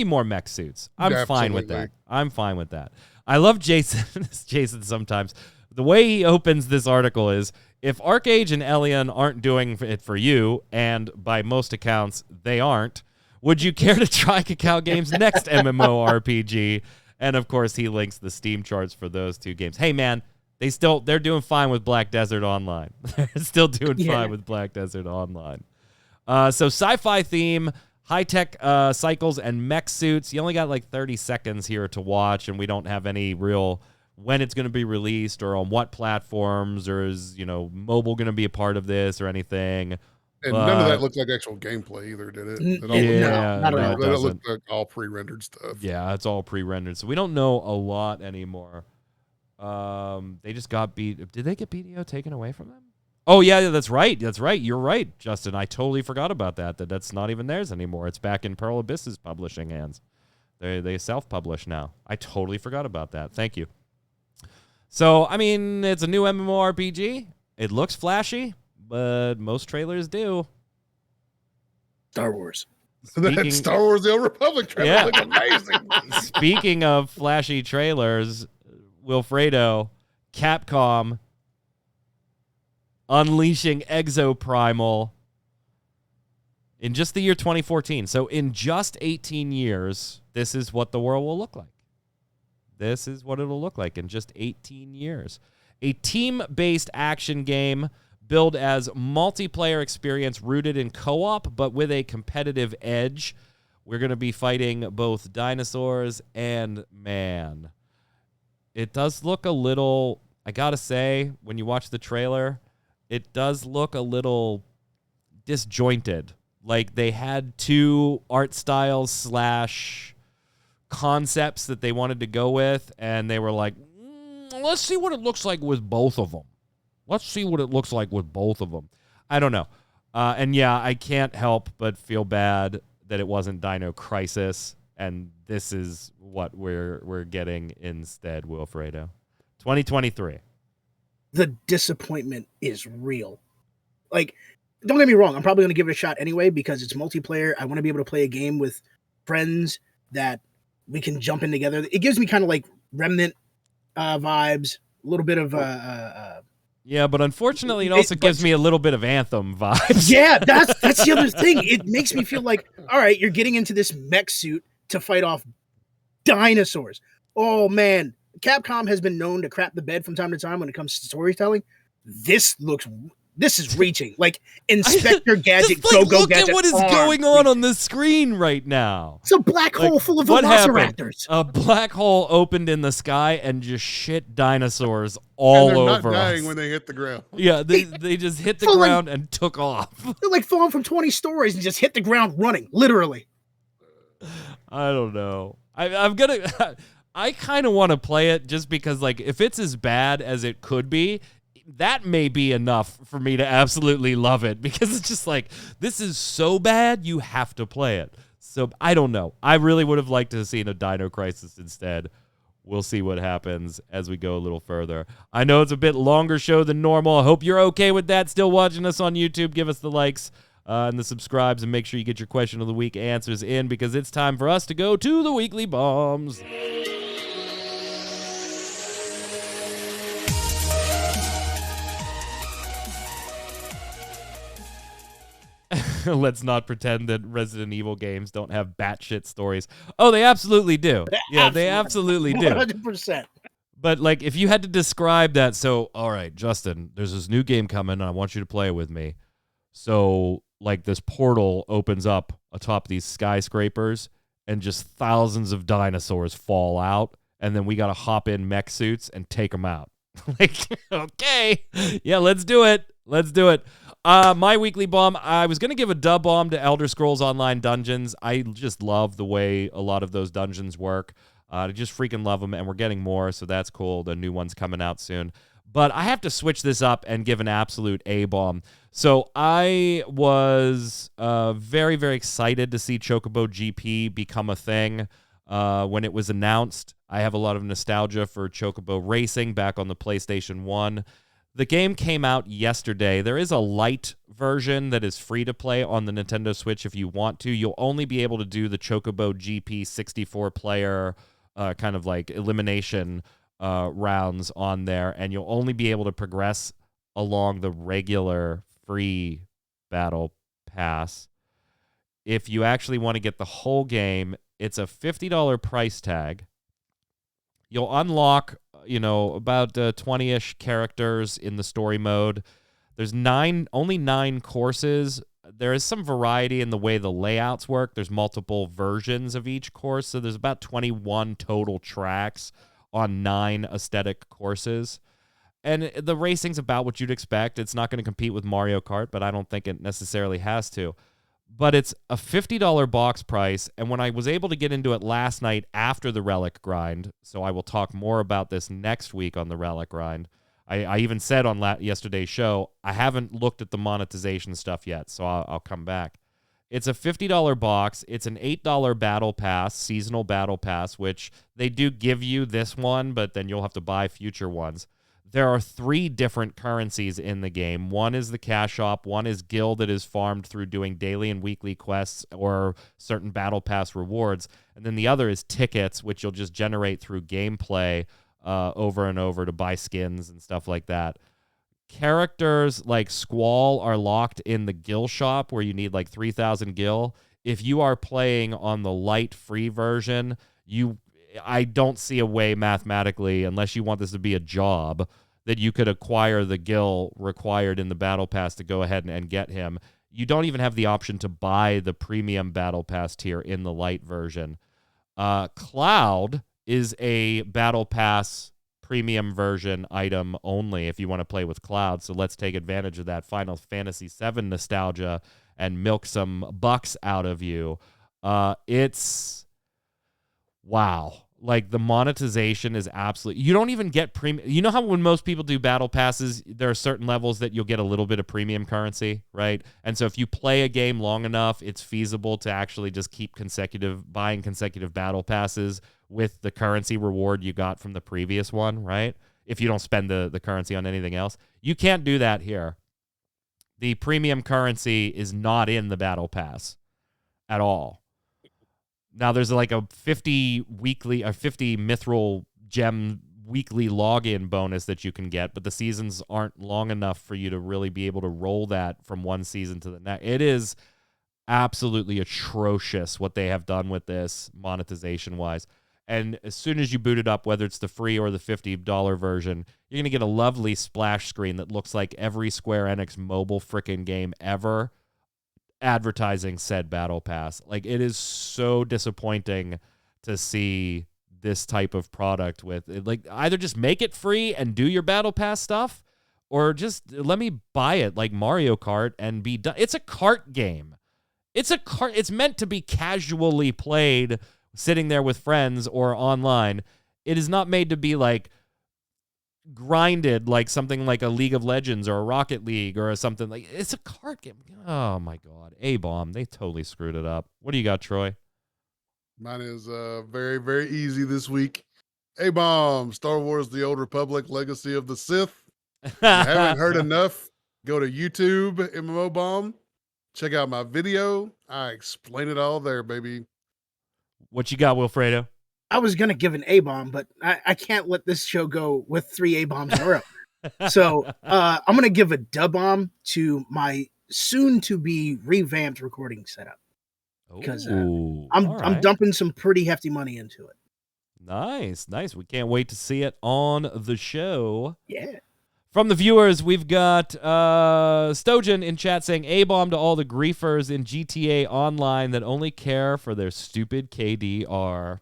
more mech suits. I'm fine with that. I love Jason sometimes. The way he opens this article is, if Arcade and Elion aren't doing it for you, and by most accounts they aren't, would you care to try Cacao Games' next MMORPG? And of course, he links the Steam charts for those two games. Hey man, they're doing fine with Black Desert Online. They're still doing fine with Black Desert Online. So sci-fi theme, high-tech cycles, and mech suits. You only got like 30 seconds here to watch, and we don't have any real when it's going to be released or on what platforms, or is mobile going to be a part of this or anything. And none of that looked like actual gameplay either, did it? No, not at all. It looked like all pre-rendered stuff. Yeah, it's all pre-rendered, so we don't know a lot anymore. They just got Did they get BDO taken away from them? Oh yeah, that's right. You're right, Justin. I totally forgot about that. That's not even theirs anymore. It's back in Pearl Abyss's publishing hands. They self-publish now. I totally forgot about that. Thank you. So, I mean, it's a new MMORPG. It looks flashy, but most trailers do. Star Wars. That Star Wars The Old Republic trailer looked amazing. Speaking of flashy trailers, Wilfredo, Capcom unleashing Exoprimal in just the year 2014. So in just 18 years, this is what the world will look like. This is what it'll look like in just 18 years. A team-based action game billed as multiplayer experience rooted in co-op, but with a competitive edge. We're going to be fighting both dinosaurs and man. It does look a little, I got to say, when you watch the trailer, it does look a little disjointed. Like they had two art styles / concepts that they wanted to go with, and they were like, let's see what it looks like with both of them. I don't know. And yeah, I can't help but feel bad that it wasn't Dino Crisis, and this is what we're getting instead, Wilfredo. 2023. The disappointment is real. Like, don't get me wrong, I'm probably going to give it a shot anyway because it's multiplayer. I want to be able to play a game with friends that we can jump in together. It gives me kind of like Remnant vibes, a little bit of Yeah, but unfortunately, it also gives me a little bit of Anthem vibes. Yeah, that's the other thing. It makes me feel like, all right, you're getting into this mech suit to fight off dinosaurs. Oh man, Capcom has been known to crap the bed from time to time when it comes to storytelling. This is reaching. Like Inspector Gadget, just, like, Go look Gadget. At what is going on the screen right now. It's a black hole full of velociraptors. A black hole opened in the sky and just shit dinosaurs all over us. And they're not dying when they hit the ground. Yeah, they just hit the ground and took off. They're like falling from 20 stories and just hit the ground running, literally. I don't know. I'm gonna. I kind of want to play it just because, like, if it's as bad as it could be, that may be enough for me to absolutely love it, because it's just like, this is so bad, you have to play it. So I don't know. I really would have liked to have seen a Dino Crisis instead. We'll see what happens as we go a little further. I know it's a bit longer show than normal. I hope you're okay with that. Still watching us on YouTube, give us the likes and the subscribes, and make sure you get your question of the week answers in, because it's time for us to go to the weekly bombs. Let's not pretend that Resident Evil games don't have batshit stories. Oh, they absolutely do. Yeah, they absolutely do. 100%. But, like, if you had to describe that, so, all right, Justin, there's this new game coming, and I want you to play it with me. So, like, this portal opens up atop these skyscrapers, and just thousands of dinosaurs fall out, and then we got to hop in mech suits and take them out. Like, okay, yeah, let's do it. Let's do it. My weekly bomb, I was going to give a dub bomb to Elder Scrolls Online Dungeons. I just love the way a lot of those dungeons work. I just freaking love them, and we're getting more, so that's cool. The new one's coming out soon. But I have to switch this up and give an absolute A-bomb. So I was very, very excited to see Chocobo GP become a thing. When it was announced, I have a lot of nostalgia for Chocobo Racing back on the PlayStation 1. The game came out yesterday. There is a light version that is free to play on the Nintendo Switch if you want to. You'll only be able to do the Chocobo GP 64-player kind of like elimination rounds on there, and you'll only be able to progress along the regular free battle pass. If you actually want to get the whole game, it's a $50 price tag. You'll unlock, about 20-ish characters in the story mode. There's only 9 courses. There is some variety in the way the layouts work. There's multiple versions of each course, so there's about 21 total tracks on 9 aesthetic courses. And the racing's about what you'd expect. It's not going to compete with Mario Kart, but I don't think it necessarily has to. But it's a $50 box price, and when I was able to get into it last night after the Relic grind, so I will talk more about this next week on the Relic grind. I even said on yesterday's show, I haven't looked at the monetization stuff yet, so I'll come back. It's a $50 box. It's an $8 battle pass, seasonal battle pass, which they do give you this one, but then you'll have to buy future ones. There are 3 different currencies in the game. One is the cash shop. One is gil that is farmed through doing daily and weekly quests or certain battle pass rewards. And then the other is tickets, which you'll just generate through gameplay over and over to buy skins and stuff like that. Characters like Squall are locked in the gil shop where you need like 3,000 gil. If you are playing on the light free version, I don't see a way mathematically, unless you want this to be a job, that you could acquire the gil required in the battle pass to go ahead and get him. You don't even have the option to buy the premium battle pass tier in the light version. Cloud is a battle pass premium version item only if you want to play with Cloud, so let's take advantage of that Final Fantasy VII nostalgia and milk some bucks out of you. It's... wow. Like, the monetization is absolutely... You don't even get premium... You know how when most people do battle passes, there are certain levels that you'll get a little bit of premium currency, right? And so if you play a game long enough, it's feasible to actually just keep buying consecutive battle passes with the currency reward you got from the previous one, right? If you don't spend the currency on anything else. You can't do that here. The premium currency is not in the battle pass at all. Now, there's like a 50 mithril gem weekly login bonus that you can get, but the seasons aren't long enough for you to really be able to roll that from one season to the next. It is absolutely atrocious what they have done with this monetization-wise. And as soon as you boot it up, whether it's the free or the $50 version, you're going to get a lovely splash screen that looks like every Square Enix mobile frickin' game ever advertising said Battle Pass. Like, it is so disappointing to see this type of product with it. Like, either just make it free and do your Battle Pass stuff, or just let me buy it like Mario Kart and be done. It's a kart game. It's meant to be casually played sitting there with friends or online. It is not made to be like grinded like something like a League of Legends or a Rocket League or something like. It's a card game. Oh my God, A-bomb. They totally screwed it up. What do you got, Troy? Mine is very, very easy this week. A-bomb, Star Wars: The Old Republic, Legacy of the Sith. If you haven't heard enough, go to YouTube, MMO Bomb. Check out my video. I explain it all there, baby. What you got, Wilfredo? I was going to give an A-bomb, but I can't let this show go with 3 A-bombs in a row. So I'm going to give a dub-bomb to my soon-to-be revamped recording setup. Because I'm dumping some pretty hefty money into it. Nice. We can't wait to see it on the show. Yeah. From the viewers, we've got Stojan in chat saying, A-bomb to all the griefers in GTA Online that only care for their stupid KDR.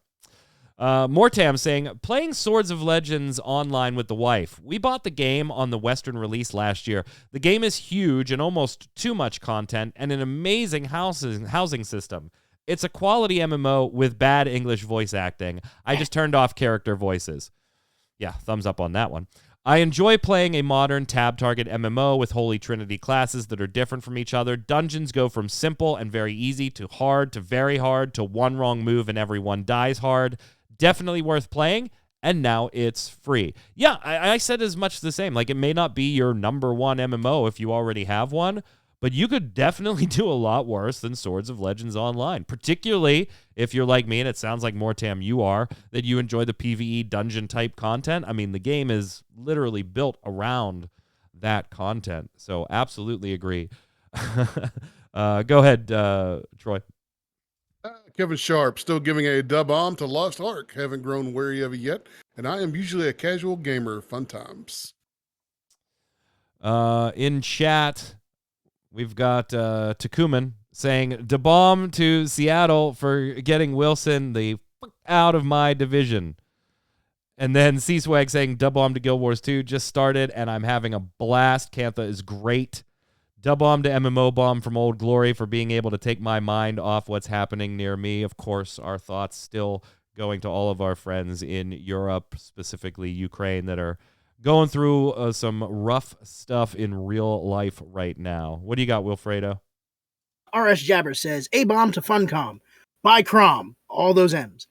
Mortam saying, playing Swords of Legends online with the wife. We bought the game on the Western release last year. The game is huge and almost too much content and an amazing housing system. It's a quality MMO with bad English voice acting. I just turned off character voices. Yeah, thumbs up on that one. I enjoy playing a modern tab target MMO with Holy Trinity classes that are different from each other. Dungeons go from simple and very easy to hard to very hard to one wrong move and everyone dies hard. Definitely worth playing, and now it's free. Yeah, I said as much the same. Like, it may not be your number one MMO if you already have one, but you could definitely do a lot worse than Swords of Legends Online, particularly if you're like me, and it sounds like Mortam you are, that you enjoy the PvE dungeon-type content. I mean, the game is literally built around that content, so absolutely agree. Go ahead, Troy. Kevin Sharp, still giving a dub-bomb to Lost Ark. Haven't grown wary of it yet, and I am usually a casual gamer. Fun times. In chat, we've got Takuman saying, da-bomb to Seattle for getting Wilson the fuck out of my division. And then C-Swag saying, da-bomb to Guild Wars 2 just started, and I'm having a blast. Cantha is great. Dub-bomb to MMO Bomb from Old Glory for being able to take my mind off what's happening near me. Of course, our thoughts still going to all of our friends in Europe, specifically Ukraine, that are going through some rough stuff in real life right now. What do you got, Wilfredo? RS Jabber says, A-bomb to Funcom. Buy Crom. All those M's.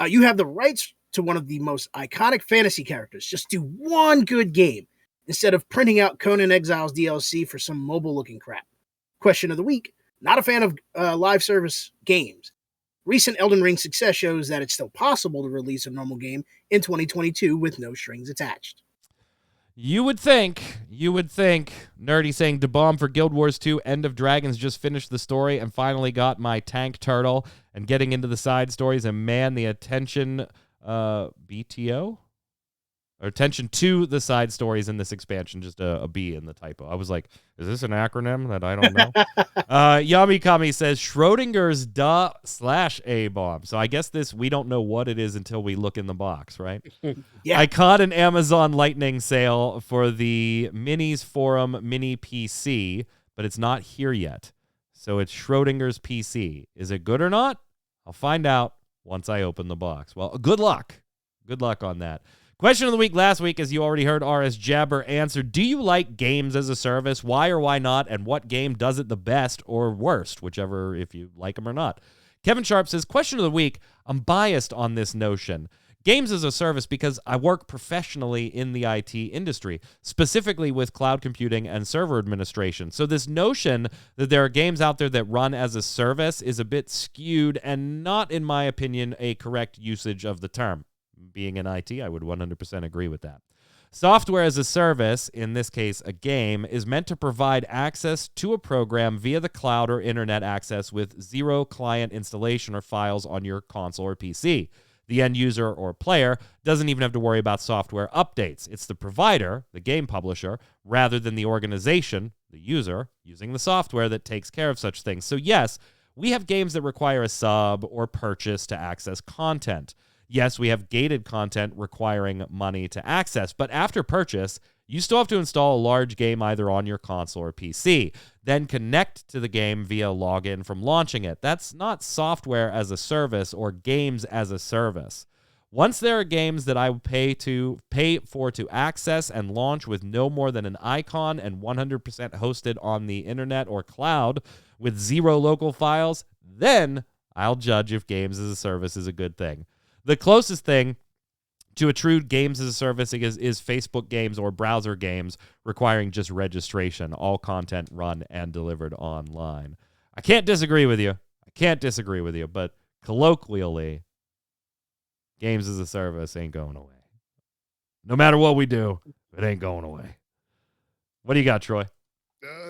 You have the rights to one of the most iconic fantasy characters. Just do one good game instead of printing out Conan Exiles DLC for some mobile-looking crap. Question of the week. Not a fan of live service games. Recent Elden Ring success shows that it's still possible to release a normal game in 2022 with no strings attached. You would think. Nerdy saying, da-bomb for Guild Wars 2, End of Dragons just finished the story and finally got my tank turtle and getting into the side stories, and man, the attention, BTO? Or attention to the side stories in this expansion, just a B in the typo. I was like, is this an acronym that I don't know? Yamikami says, Schrodinger's /A-bomb. So I guess we don't know what it is until we look in the box, right? Yeah. I caught an Amazon Lightning sale for the Minis Forum Mini PC, but it's not here yet. So it's Schrodinger's PC. Is it good or not? I'll find out once I open the box. Well, good luck. Good luck on that. Question of the week last week, as you already heard RS Jabber answer, do you like games as a service? Why or why not? And what game does it the best or worst? Whichever, if you like them or not. Kevin Sharp says, question of the week, I'm biased on this notion. Games as a service because I work professionally in the IT industry, specifically with cloud computing and server administration. So this notion that there are games out there that run as a service is a bit skewed and not, in my opinion, a correct usage of the term. being in IT, I would 100% agree with that. Software as a service, in this case a game, is meant to provide access to a program via the cloud or internet access with zero client installation or files on your console or PC. The end user or player doesn't even have to worry about software updates. It's the provider, the game publisher, rather than the organization, the user, using the software that takes care of such things. So yes, we have games that require a sub or purchase to access content. Yes, we have gated content requiring money to access, but after purchase, you still have to install a large game either on your console or PC, then connect to the game via login from launching it. That's not software as a service or games as a service. Once there are games that I would pay for to access and launch with no more than an icon and 100% hosted on the internet or cloud with zero local files, then I'll judge if games as a service is a good thing. The closest thing to a true games as a service is Facebook games or browser games requiring just registration, all content run and delivered online. I can't disagree with you, but colloquially, games as a service ain't going away. No matter what we do, it ain't going away. What do you got, Troy?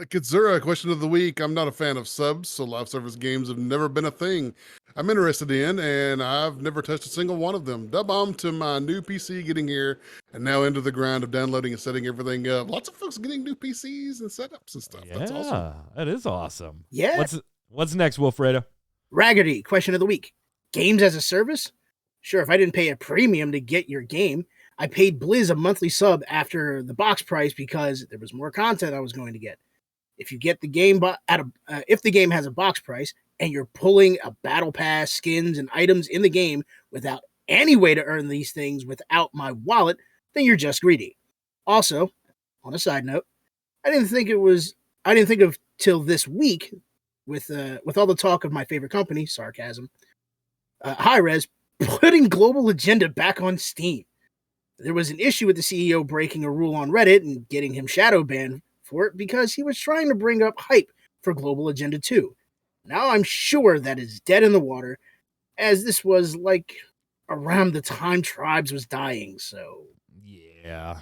Kitsura, question of the week. I'm not a fan of subs, so live service games have never been a thing I'm interested in, and I've never touched a single one of them. Dub bomb to my new PC getting here, and now into the grind of downloading and setting everything up. Lots of folks getting new PCs and setups and stuff. Yeah, that's awesome. That is awesome. Yeah. What's next, Wilfredo? Raggedy, question of the week. Games as a service? Sure, if I didn't pay a premium to get your game, I paid Blizz a monthly sub after the box price because there was more content I was going to get. If you get the game if the game has a box price and you're pulling a battle pass, skins, and items in the game without any way to earn these things without my wallet, then you're just greedy. Also, on a side note, I didn't think of till this week with all the talk of my favorite company, sarcasm, Hi-Rez, putting Global Agenda back on Steam. There was an issue with the CEO breaking a rule on Reddit and getting him shadow banned for it because he was trying to bring up hype for Global Agenda 2. Now I'm sure that is dead in the water, as this was like around the time Tribes was dying, so... Yeah.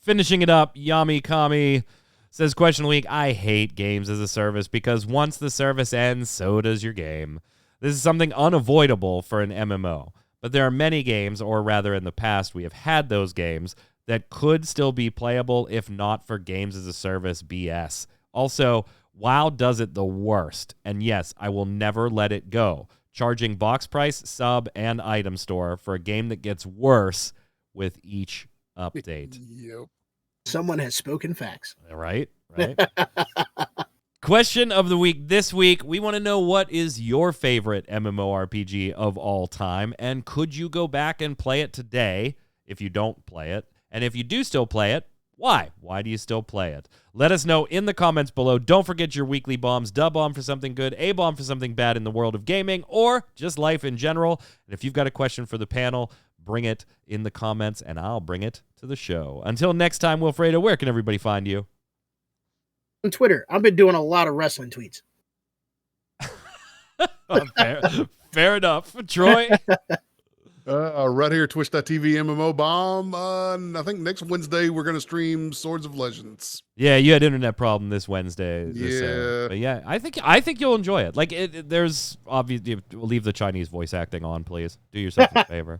Finishing it up, Yami Kami says, question of the week, I hate games as a service because once the service ends, so does your game. This is something unavoidable for an MMO, but there are many games, or rather in the past we have had those games, that could still be playable if not for games as a service BS. Also, WoW does it the worst, and yes, I will never let it go. Charging box price, sub, and item store for a game that gets worse with each update. Yep. Someone has spoken facts. Right. Question of the week this week. We want to know, what is your favorite MMORPG of all time, and could you go back and play it today if you don't play it? And if you do still play it, why? Why do you still play it? Let us know in the comments below. Don't forget your weekly bombs. Dub bomb for something good, A bomb for something bad in the world of gaming, or just life in general. And if you've got a question for the panel, bring it in the comments, and I'll bring it to the show. Until next time, Wilfredo, where can everybody find you? On Twitter. I've been doing a lot of wrestling tweets. Fair enough. Troy? Right here, twitch.tv MMO bomb. I think next Wednesday we're going to stream Swords of Legends. Yeah, you had internet problem this Wednesday. Yeah. But yeah, I think you'll enjoy it. Like, there's obviously, leave the Chinese voice acting on, please. Do yourself a favor.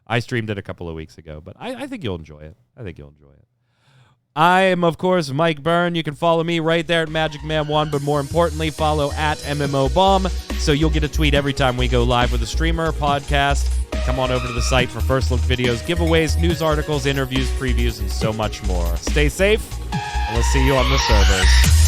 I streamed it a couple of weeks ago, but I think you'll enjoy it. I am, of course, Mike Byrne. You can follow me right there at magicman1, but more importantly, follow at MMOBomb, so you'll get a tweet every time we go live with a streamer, podcast. Come on over to the site for first look videos, giveaways, news articles, interviews, previews, and so much more. Stay safe, and we'll see you on the servers.